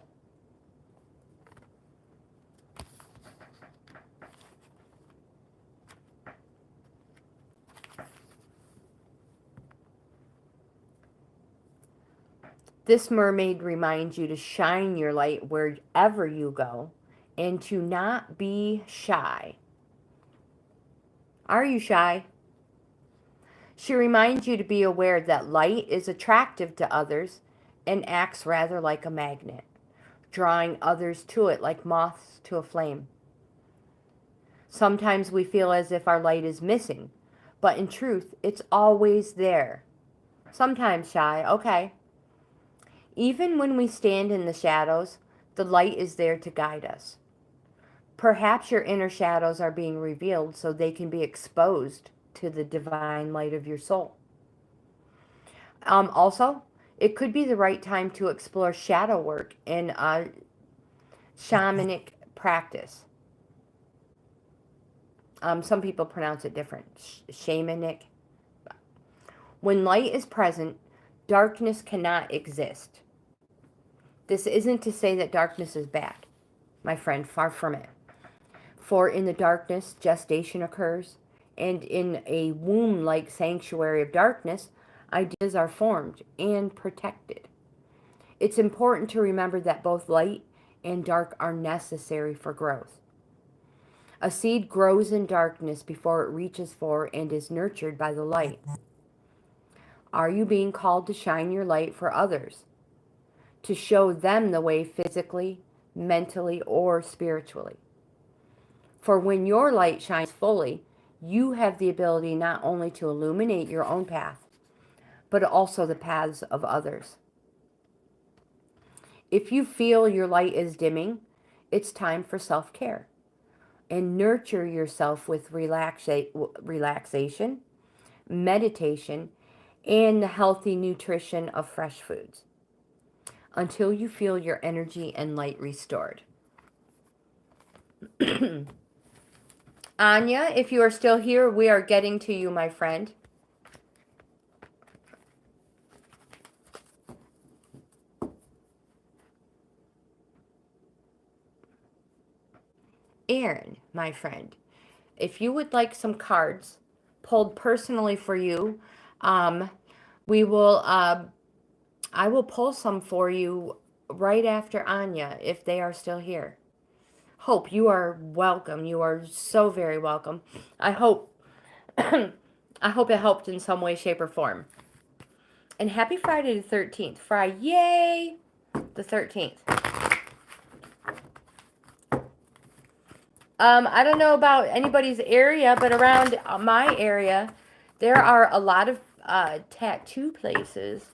This mermaid reminds you to shine your light wherever you go and to not be shy. Are you shy? She reminds you to be aware that light is attractive to others and acts rather like a magnet, drawing others to it like moths to a flame. Sometimes we feel as if our light is missing, but in truth, it's always there. Sometimes shy, okay. Even when we stand in the shadows, The light is there to guide us. Perhaps your inner shadows are being revealed so they can be exposed to the divine light of your soul. Also, it could be the right time to explore shadow work in a shamanic practice. Some people pronounce it different. Shamanic. When light is present, darkness cannot exist. This isn't to say that darkness is bad, my friend, far from it. For in the darkness, gestation occurs, and in a womb-like sanctuary of darkness, ideas are formed and protected. It's important to remember that both light and dark are necessary for growth. A seed grows in darkness before it reaches for and is nurtured by the light. Are you being called to shine your light for others? To show them the way physically, mentally, or spiritually? For when your light shines fully, you have the ability not only to illuminate your own path, but also the paths of others. If you feel your light is dimming, it's time for self-care. And nurture yourself with relaxation, meditation, and the healthy nutrition of fresh foods until you feel your energy and light restored. Anya, if you are still here, we are getting to you, my friend. Aaron, my friend, if you would like some cards pulled personally for you, we will. I will pull some for you right after Anya if they are still here. Hope, you are welcome. You are so very welcome. I hope I hope it helped in some way, shape, or form. And happy Friday the 13th. FRIYAY the 13th. I don't know about anybody's area, but around my area, there are a lot of tattoo places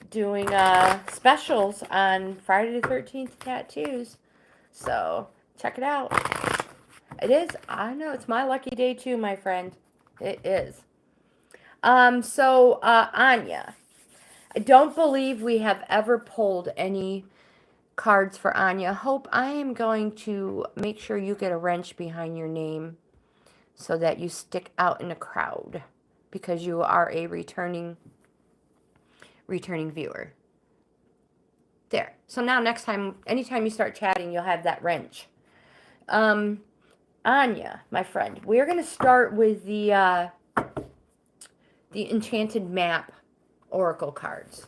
doing specials on Friday the 13th tattoos. So check it out. It is, I know, it's my lucky day too, my friend. It is. Anya, I don't believe we have ever pulled any cards for Anya. Hope, I am going to make sure you get a wrench behind your name so that you stick out in the crowd because you are a returning viewer. There. So now next time, anytime you start chatting, you'll have that wrench. Anya, my friend, we're going to start with the Enchanted Map Oracle cards.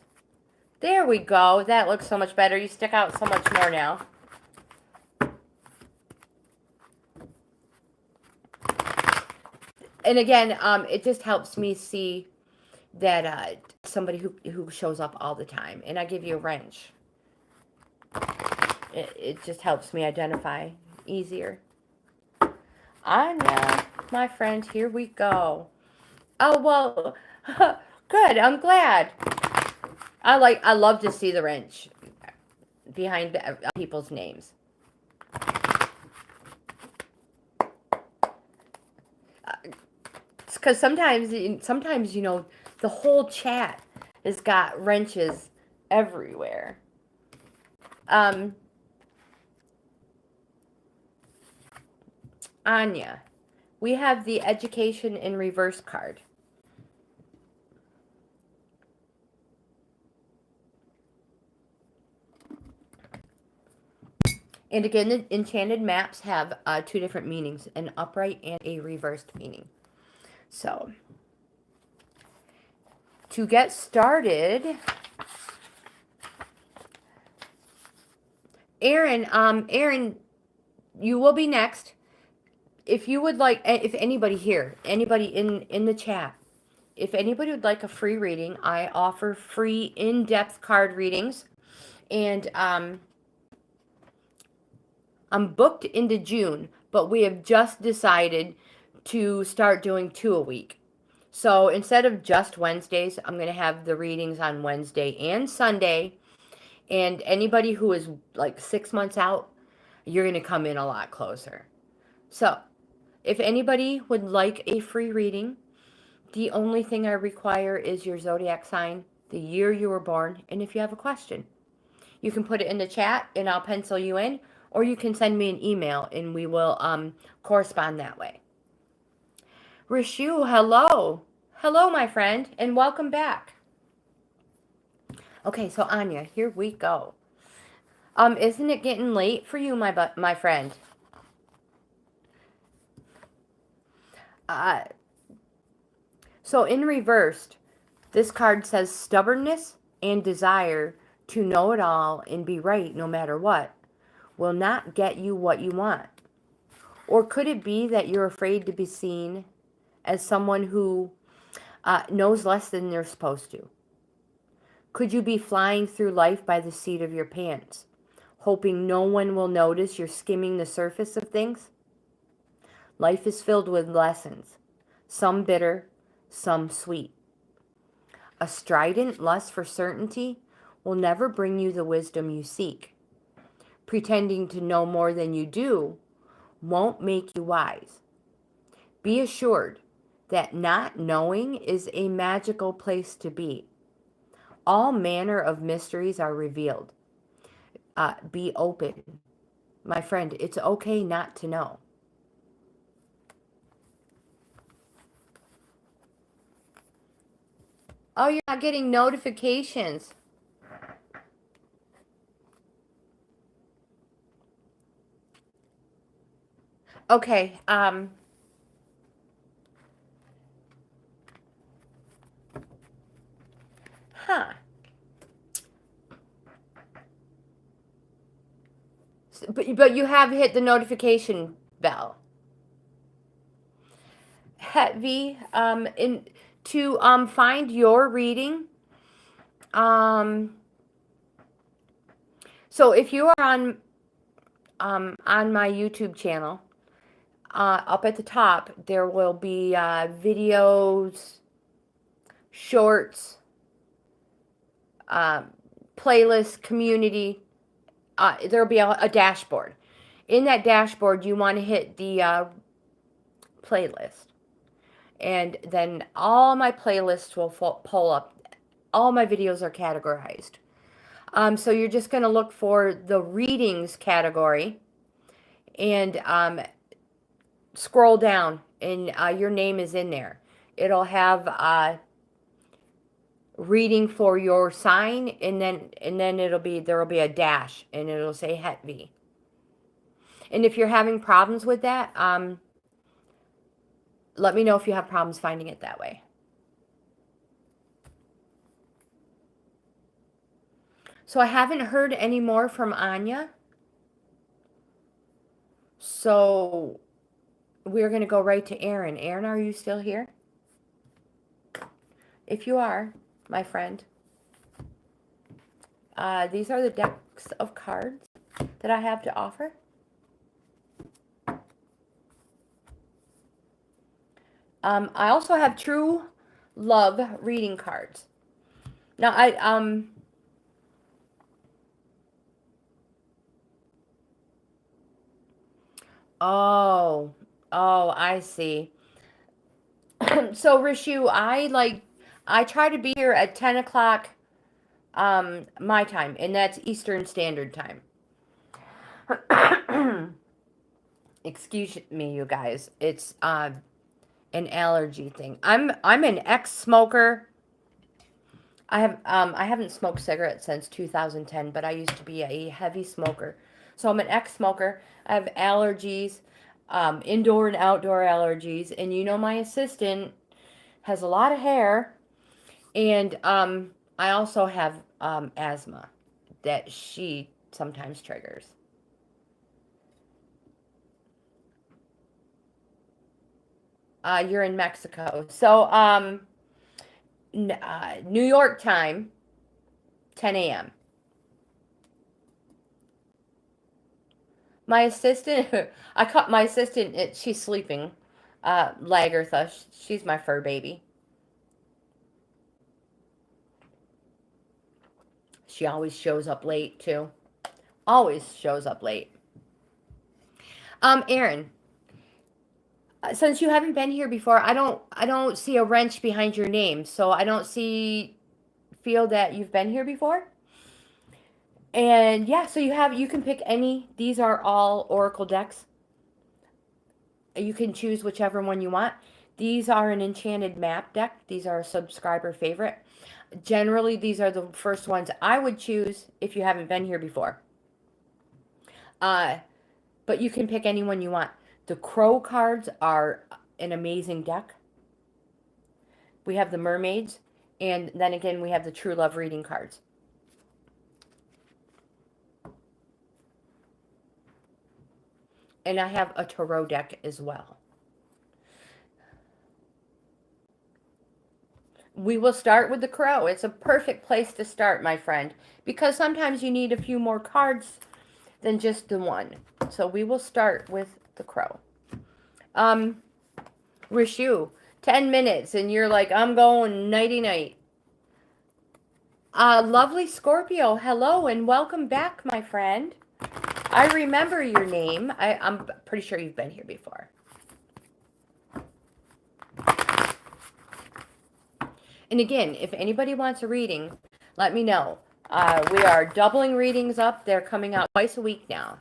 There we go. That looks so much better. You stick out so much more now. And again, it just helps me see that somebody who shows up all the time. And I give you a wrench. It just helps me identify easier. Anya, my friend, here we go. Oh, well, good. I'm glad. I love to see the wrench behind people's names. Because sometimes, you know, the whole chat has got wrenches everywhere. Anya, we have the Education in Reverse card. And again, the Enchanted Maps have two different meanings, an upright and a reversed meaning. So, to get started, Aaron, you will be next. If you would like, if anybody here, anybody in the chat, if anybody would like a free reading, I offer free in-depth card readings. And I'm booked into June, but we have just decided to start doing 2 a week. So instead of just Wednesdays, I'm going to have the readings on Wednesday and Sunday. And anybody who is like 6 months out, you're going to come in a lot closer. So, if anybody would like a free reading, the only thing I require is your zodiac sign, the year you were born, and if you have a question. You can put it in the chat and I'll pencil you in, or you can send me an email and we will correspond that way. Rishu, hello. Hello, my friend, and welcome back. Okay, so Anya, here we go. Isn't it getting late for you, my friend? So in reversed, this card says stubbornness and desire to know it all and be right no matter what will not get you what you want. Or could it be that you're afraid to be seen as someone who knows less than they're supposed to? Could you be flying through life by the seat of your pants, hoping no one will notice you're skimming the surface of things? Life is filled with lessons, some bitter, some sweet. A strident lust for certainty will never bring you the wisdom you seek. Pretending to know more than you do won't make you wise. Be assured that not knowing is a magical place to be. All manner of mysteries are revealed. Be open. My friend, it's okay not to know. Oh, you're not getting notifications. Okay, huh. But you have hit the notification bell. Heavy, to find your reading, so if you are on my YouTube channel, up at the top there will be videos, shorts, playlist, community. There will be a dashboard. In that dashboard, you want to hit the playlist. And then all my playlists will pull up. All my videos are categorized. So you're just going to look for the readings category and scroll down, and your name is in there. It'll have reading for your sign, and then there will be a dash, and it'll say Hetvi. And if you're having problems with that, let me know if you have problems finding it that way. So I haven't heard any more from Anya. So we're going to go right to Aaron. Aaron, are you still here? If you are, my friend, these are the decks of cards that I have to offer. I also have true love reading cards. Now, I see. So, Rishu, I try to be here at 10 o'clock my time, and that's Eastern Standard Time. Excuse me, you guys. It's an allergy thing. I'm an ex-smoker. I haven't smoked cigarettes since 2010, but I used to be a heavy smoker. So I'm an ex-smoker. I have allergies, indoor and outdoor allergies, and my assistant has a lot of hair, and I also have asthma that she sometimes triggers. You're in Mexico. So New York time, 10 a.m. My assistant, I caught my assistant, she's sleeping. Lagertha, she's my fur baby. She always shows up late, too. Always shows up late. Erin, since you haven't been here before, I don't see a wrench behind your name, so I don't feel that you've been here before. And yeah, so you can pick any. These are all Oracle decks. You can choose whichever one you want. These are an enchanted map deck. These are a subscriber favorite. Generally, these are the first ones I would choose if you haven't been here before. But you can pick any one you want. The Crow cards are an amazing deck. We have the Mermaids, and then again, we have the True Love reading cards. And I have a Tarot deck as well. We will start with the Crow. It's a perfect place to start, my friend, because sometimes you need a few more cards than just the one. So we will start with the Crow. Rishu, 10 minutes, and you're like, I'm going nighty-night. Lovely Scorpio, hello and welcome back, my friend. I remember your name. I'm pretty sure you've been here before. And again, if anybody wants a reading, let me know. We are doubling readings up. They're coming out twice a week now.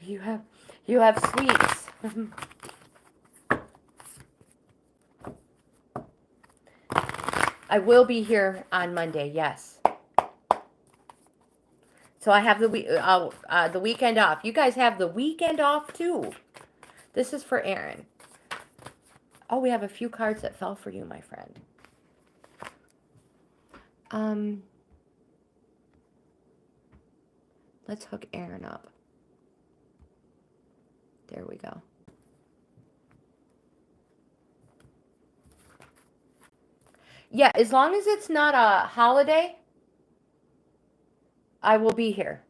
You have sweets. I will be here on Monday, yes. So I have the weekend off. You guys have the weekend off too. This is for Erin. Oh, we have a few cards that fell for you, my friend. Let's hook Erin up. There we go. Yeah, as long as it's not a holiday, I will be here.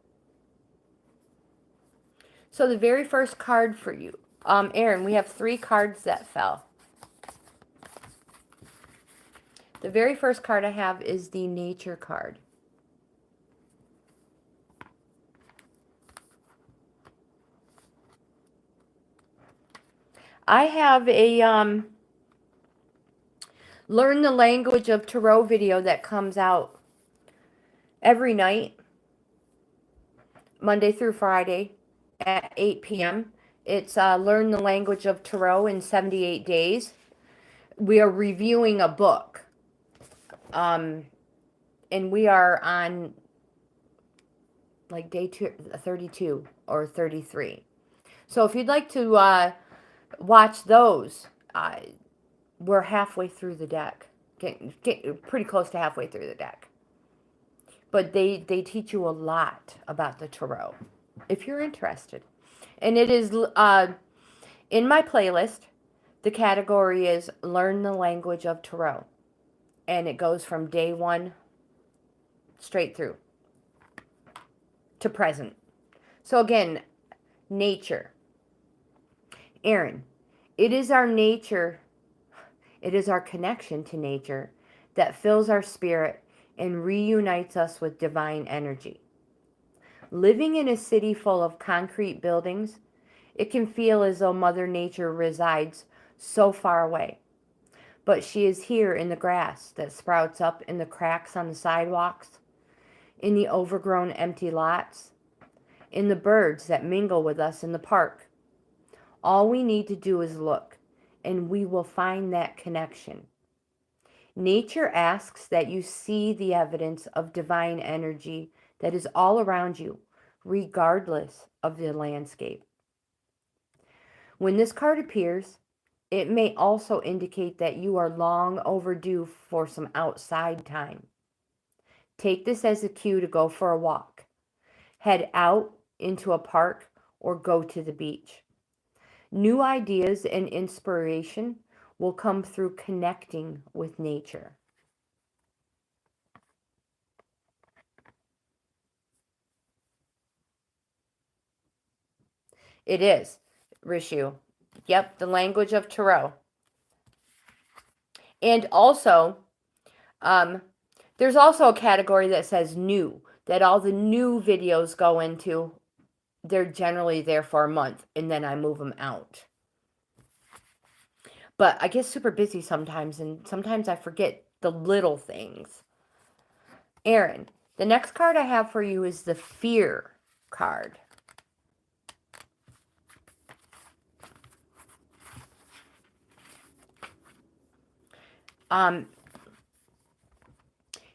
So the very first card for you, Erin, we have 3 cards that fell. The very first card I have is the Nature card. I have a Learn the Language of Tarot video that comes out every night, Monday through Friday at 8 p.m. It's Learn the Language of Tarot in 78 days. We are reviewing a book. And we are on like day 32 or 33. So if you'd like to watch those, we're halfway through the deck. Get pretty close to halfway through the deck. But they teach you a lot about the tarot, if you're interested. And it is in my playlist. The category is Learn the Language of Tarot. And it goes from day 1 straight through to present. So again, nature. Erin, it is our nature, it is our connection to nature that fills our spirit and reunites us with divine energy. Living in a city full of concrete buildings, it can feel as though Mother Nature resides so far away. But she is here in the grass that sprouts up in the cracks on the sidewalks, in the overgrown empty lots, in the birds that mingle with us in the park. All we need to do is look, and we will find that connection. Nature asks that you see the evidence of divine energy that is all around you, regardless of the landscape. When this card appears, it may also indicate that you are long overdue for some outside time. Take this as a cue to go for a walk. Head out into a park or go to the beach. New ideas and inspiration will come through connecting with nature. It is, Rishu. Yep, the language of Tarot. And also, There's also a category that says new, that all the new videos go into. They're generally there for a month, and then I move them out. But I get super busy sometimes, and sometimes I forget the little things. Aaron, the next card I have for you is the fear card.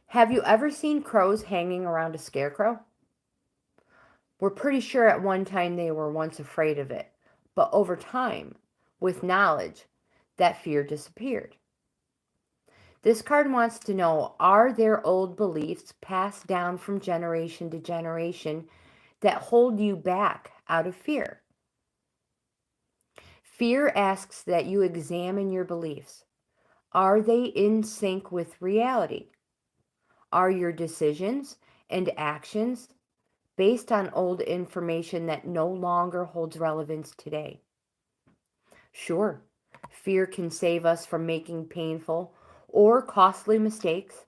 Have you ever seen crows hanging around a scarecrow? We're pretty sure at one time they were once afraid of it, but over time, with knowledge, that fear disappeared. This card wants to know, are there old beliefs passed down from generation to generation that hold you back out of fear? Fear asks that you examine your beliefs. Are they in sync with reality? Are your decisions and actions based on old information that no longer holds relevance today? Sure, fear can save us from making painful or costly mistakes.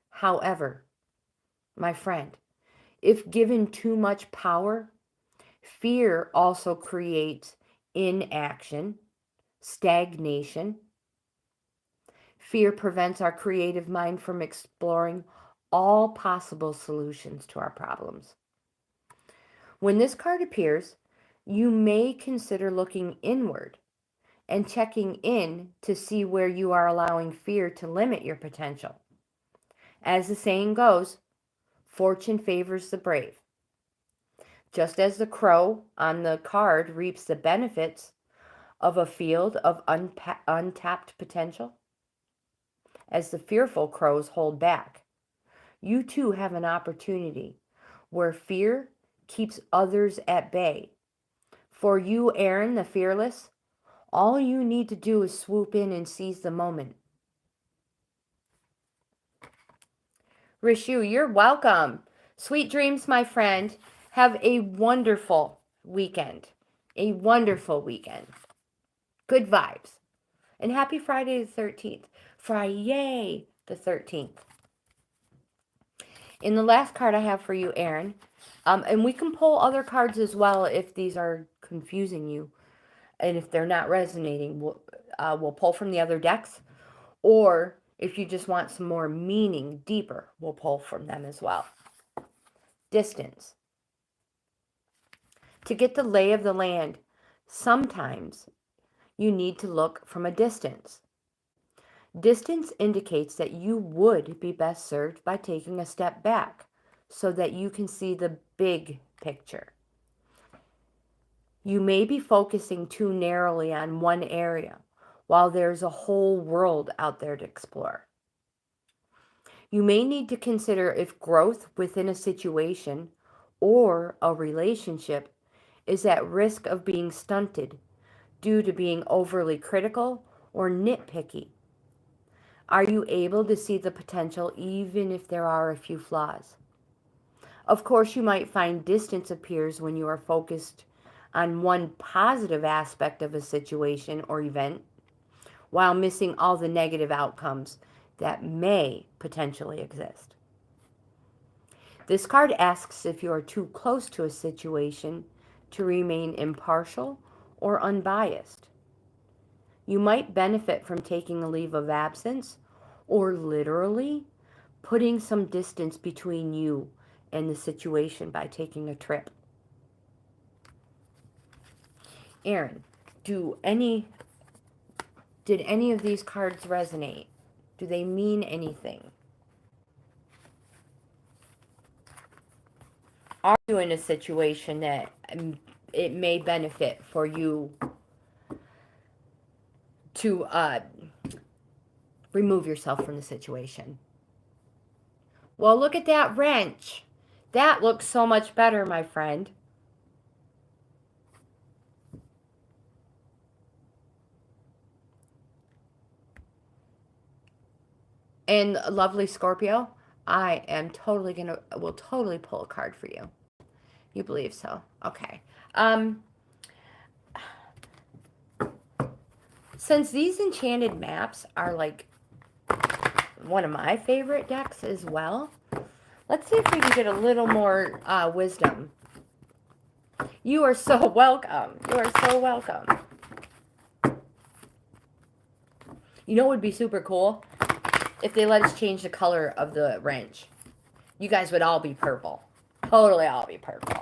However, my friend, if given too much power, fear also creates inaction, stagnation. Fear prevents our creative mind from exploring all possible solutions to our problems. When this card appears, you may consider looking inward and checking in to see where you are allowing fear to limit your potential. As the saying goes, fortune favors the brave. Just as the crow on the card reaps the benefits of a field of untapped potential, as the fearful crows hold back, you too have an opportunity where fear keeps others at bay. For you, Aaron, the fearless, all you need to do is swoop in and seize the moment. Rishu, you're welcome. Sweet dreams, my friend. Have a wonderful weekend. A wonderful weekend. Good vibes. And happy Friday the 13th. FRIYAY the 13th. In the last card I have for you, Aaron, and we can pull other cards as well if these are confusing you. And if they're not resonating, we'll pull from the other decks. Or if you just want some more meaning deeper, we'll pull from them as well. Distance. To get the lay of the land, sometimes you need to look from a distance. Distance indicates that you would be best served by taking a step back so that you can see the big picture. You may be focusing too narrowly on one area while there's a whole world out there to explore. You may need to consider if growth within a situation or a relationship is at risk of being stunted due to being overly critical or nitpicky. Are you able to see the potential even if there are a few flaws? Of course, you might find distance appears when you are focused on one positive aspect of a situation or event, while missing all the negative outcomes that may potentially exist. This card asks if you are too close to a situation to remain impartial or unbiased. You might benefit from taking a leave of absence or literally putting some distance between you and the situation by taking a trip. Aaron, did any of these cards resonate? Do they mean anything? Are you in a situation that it may benefit for you to remove yourself from the situation? Well, look at that wrench. That looks so much better, my friend. And lovely Scorpio, I am totally will totally pull a card for you. You believe so? Okay. Since these enchanted maps are like one of my favorite decks as well. Let's see if we can get a little more wisdom. You are so welcome. You are so welcome. You know what would be super cool? If they let us change the color of the wrench. You guys would all be purple. Totally all be purple.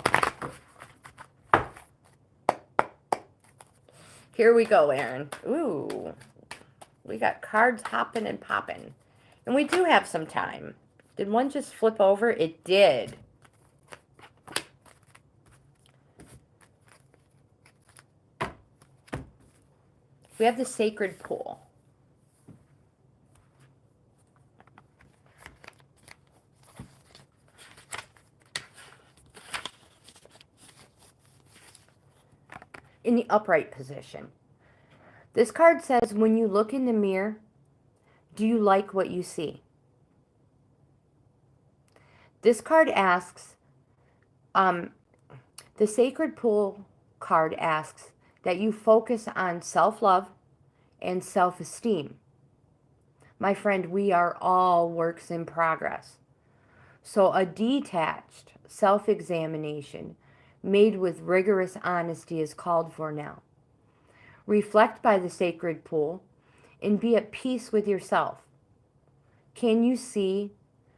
Here we go, Aaron. Ooh. We got cards hopping and popping. And we do have some time. Did one just flip over? It did. We have the sacred pool. In the upright position. This card says, when you look in the mirror, do you like what you see? This card asks, the Sacred Pool card asks that you focus on self-love and self-esteem. My friend, we are all works in progress. So a detached self-examination made with rigorous honesty is called for now. Reflect by the sacred pool and be at peace with yourself. Can you see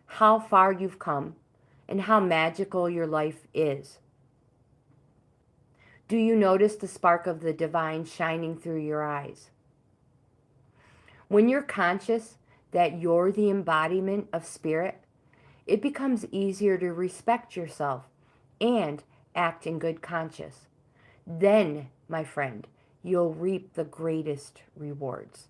how far you've come and how magical your life is? Do you notice the spark of the divine shining through your eyes? When you're conscious that you're the embodiment of spirit, it becomes easier to respect yourself and act in good conscience. Then, my friend, you'll reap the greatest rewards.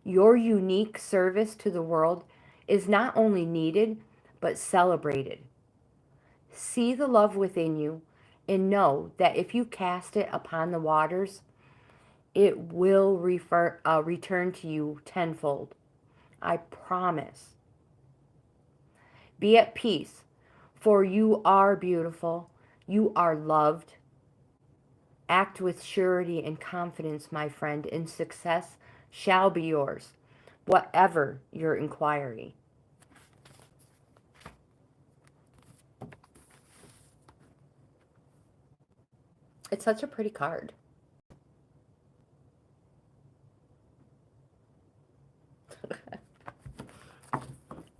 Your unique service to the world is not only needed, but celebrated. See the love within you and know that if you cast it upon the waters, it will return to you tenfold. I promise. Be at peace, for you are beautiful. You are loved. Act with surety and confidence, my friend, and success shall be yours, whatever your inquiry. It's such a pretty card.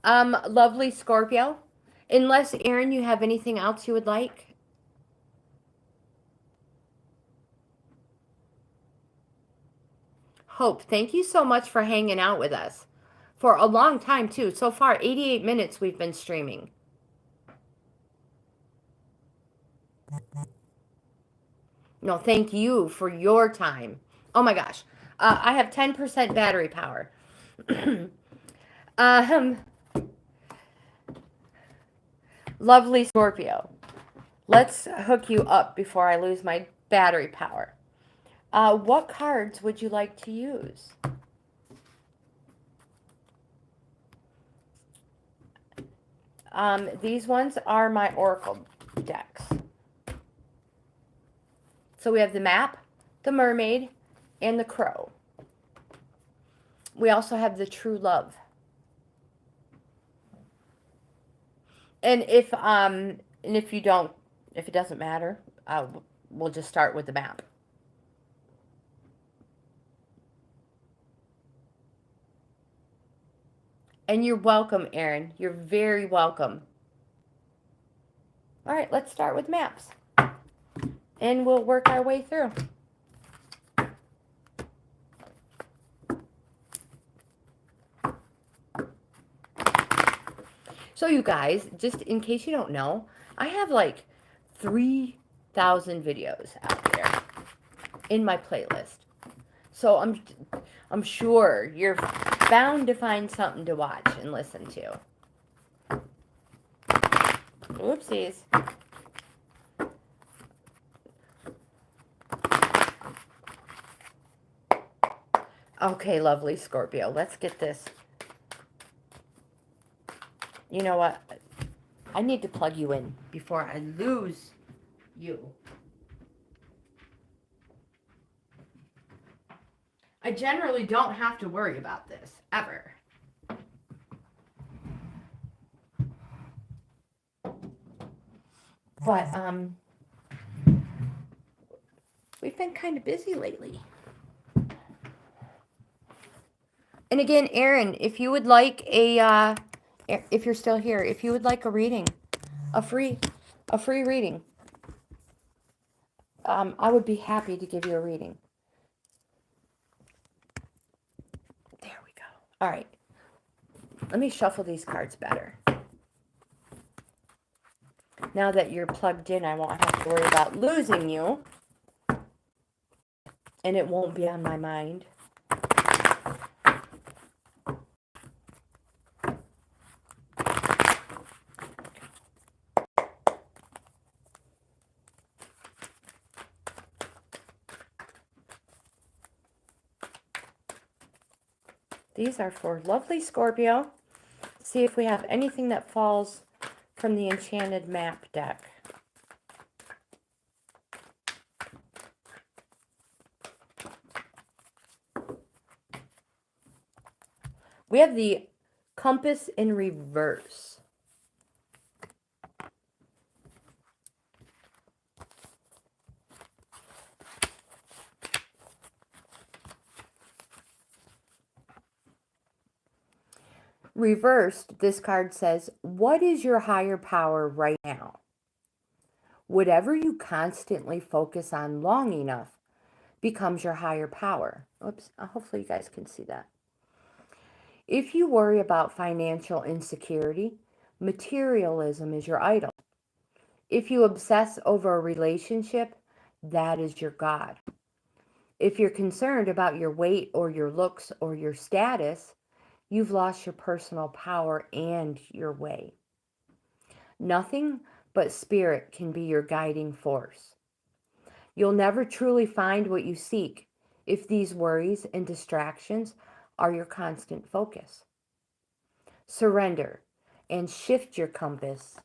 Lovely Scorpio. Unless, Aaron, you have anything else you would like? Hope, thank you so much for hanging out with us. For a long time, too. So far, 88 minutes we've been streaming. No, thank you for your time. Oh my gosh. I have 10% battery power. Lovely Scorpio. Let's hook you up before I lose my battery power. What cards would you like to use? These ones are my Oracle decks. So we have the map, the mermaid, and the crow. We also have the true love. And if it doesn't matter, we'll just start with the map. And you're welcome, Aaron. You're very welcome. All right, let's start with maps. And we'll work our way through. So you guys, just in case you don't know, I have like 3,000 videos out there in my playlist. So I'm sure you're bound to find something to watch and listen to. Whoopsies. Okay, lovely Scorpio. Let's get this. You know what? I need to plug you in before I lose you. I generally don't have to worry about this, ever. But we've been kind of busy lately. And again, Aaron, if you would like if you're still here, if you would like a reading, a free reading, I would be happy to give you a reading. There we go. All right. Let me shuffle these cards better. Now that you're plugged in, I won't have to worry about losing you. And it won't be on my mind. These are for lovely Scorpio. See if we have anything that falls from the Enchanted Map deck. We have the compass in reverse. Reversed, this card says, what is your higher power right now? Whatever you constantly focus on long enough becomes your higher power. Oops, hopefully you guys can see that. If you worry about financial insecurity, materialism is your idol. If you obsess over a relationship, that is your God. If you're concerned about your weight or your looks or your status, you've lost your personal power and your way. Nothing but spirit can be your guiding force. You'll never truly find what you seek if these worries and distractions are your constant focus. Surrender and shift your compass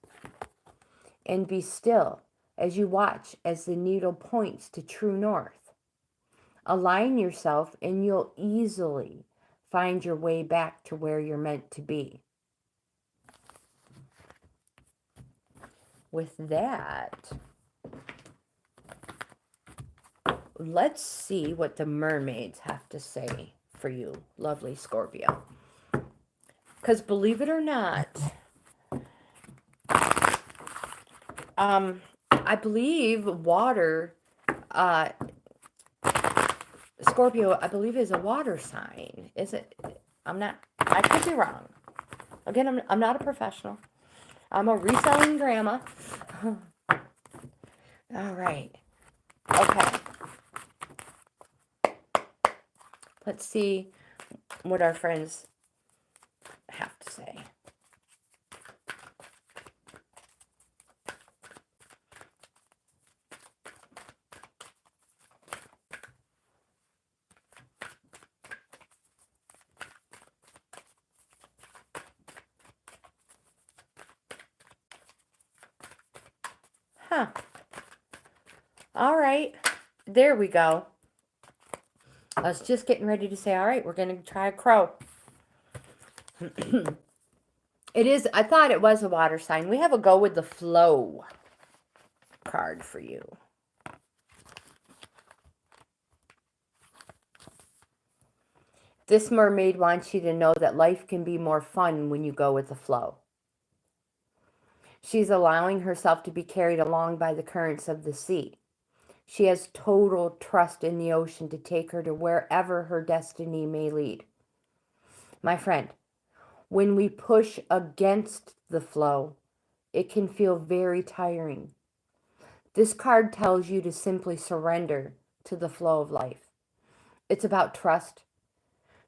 and be still as you watch as the needle points to true north. Align yourself and you'll easily find your way back to where you're meant to be. With that, let's see what the mermaids have to say for you, lovely Scorpio. Because believe it or not, I believe water, Scorpio, I believe is a water sign. Is it? I could be wrong. Again, I'm not a professional. I'm a reselling grandma. All right. Okay. Let's see what our friends have to say. Huh. All right. There we go. I was just getting ready to say, all right, we're going to try a crow. It is, I thought it was a water sign. We have a go with the flow card for you. This mermaid wants you to know that life can be more fun when you go with the flow. She's allowing herself to be carried along by the currents of the sea. She has total trust in the ocean to take her to wherever her destiny may lead. My friend, when we push against the flow, it can feel very tiring. This card tells you to simply surrender to the flow of life. It's about trust,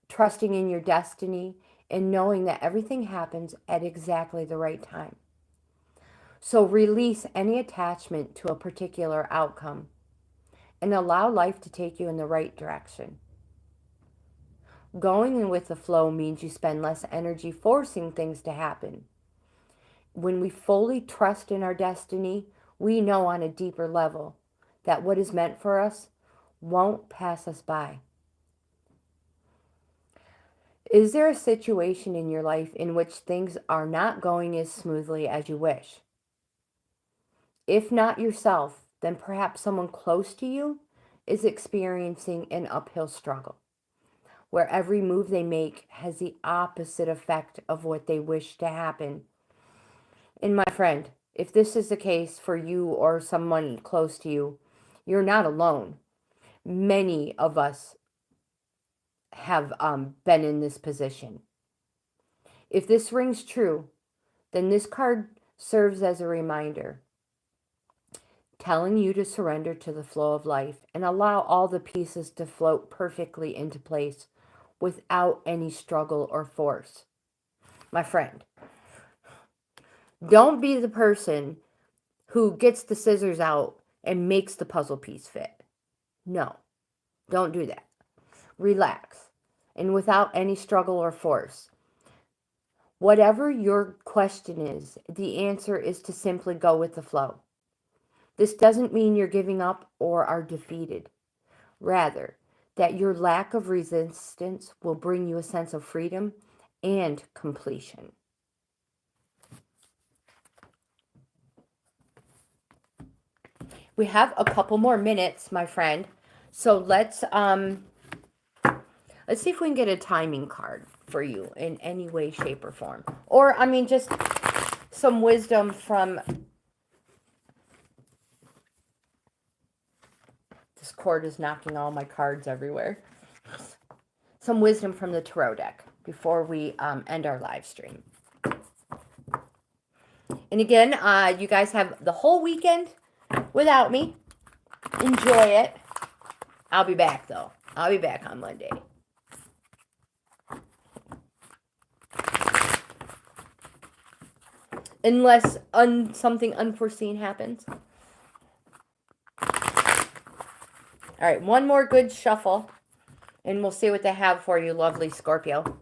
trusting in your destiny, and knowing that everything happens at exactly the right time. So release any attachment to a particular outcome and allow life to take you in the right direction. Going with the flow means you spend less energy forcing things to happen. When we fully trust in our destiny, we know on a deeper level that what is meant for us won't pass us by. Is there a situation in your life in which things are not going as smoothly as you wish? If not yourself, then perhaps someone close to you is experiencing an uphill struggle, where every move they make has the opposite effect of what they wish to happen. And my friend, if this is the case for you or someone close to you, you're not alone. Many of us have been in this position. If this rings true, then this card serves as a reminder, telling you to surrender to the flow of life and allow all the pieces to float perfectly into place without any struggle or force. My friend, don't be the person who gets the scissors out and makes the puzzle piece fit. No, don't do that. Relax, and without any struggle or force. Whatever your question is, the answer is to simply go with the flow. This doesn't mean you're giving up or are defeated. Rather, that your lack of resistance will bring you a sense of freedom and completion. We have a couple more minutes, my friend. So let's see if we can get a timing card for you in any way, shape, or form. Or, I mean, just some wisdom from... This cord is knocking all my cards everywhere. Some wisdom from the tarot deck before we end our live stream. And again, you guys have the whole weekend without me. Enjoy it. I'll be back, though. I'll be back on Monday. Unless something unforeseen happens. All right, one more good shuffle, and we'll see what they have for you, lovely Scorpio.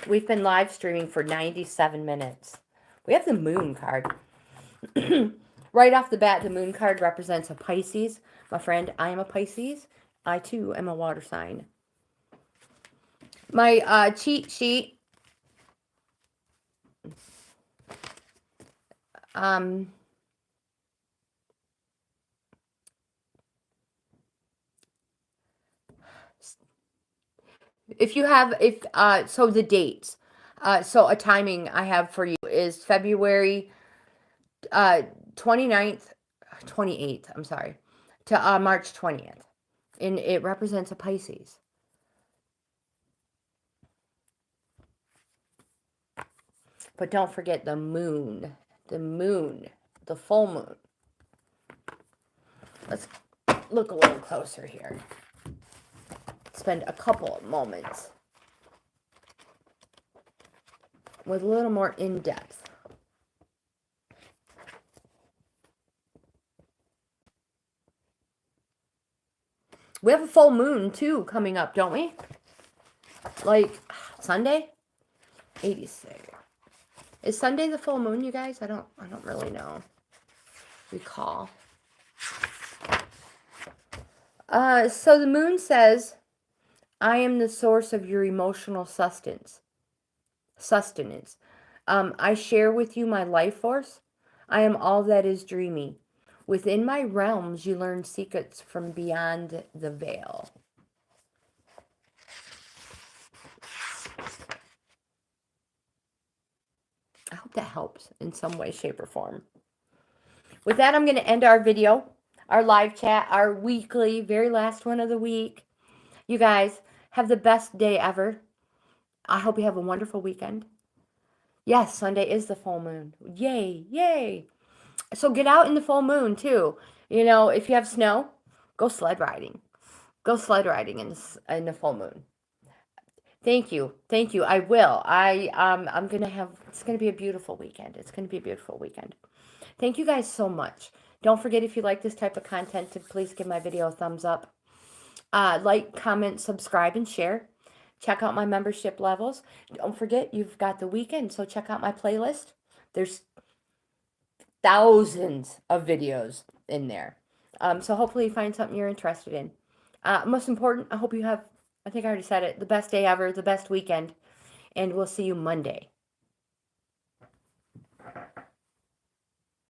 We've been live streaming for 97 minutes. We have the Moon card. Right off the bat, the Moon card represents a Pisces. My friend, I am a Pisces. I, too, am a water sign. My cheat sheet. So the dates. So a timing I have for you is February 28th, I'm sorry, to March 20th. And it represents a Pisces. But don't forget the moon, the full moon. Let's look a little closer here. Spend a couple of moments with a little more in-depth. We have a full moon, too, coming up, don't we? Like, Sunday? 86. Is Sunday the full moon, you guys? I don't really know. Recall. So the moon says, I am the source of your emotional sustenance. I share with you my life force. I am all that is dreamy. Within my realms, you learn secrets from beyond the veil. I hope that helps in some way, shape, or form. With that, I'm going to end our video, our live chat, our weekly, very last one of the week. You guys have the best day ever. I hope you have a wonderful weekend. Yes, Sunday is the full moon. Yay, yay. So get out in the full moon, too. You know, if you have snow, go sled riding. Go sled riding in the full moon. Thank you. Thank you. I will. I'm going to have, it's going to be a beautiful weekend. It's going to be a beautiful weekend. Thank you guys so much. Don't forget, if you like this type of content, to please give my video a thumbs up. Like, comment, subscribe, and share. Check out my membership levels. Don't forget, you've got the weekend, so check out my playlist. There's thousands of videos in there. So hopefully you find something you're interested in. Most important, I hope you have, I think I already said it, the best day ever, the best weekend, and we'll see you Monday.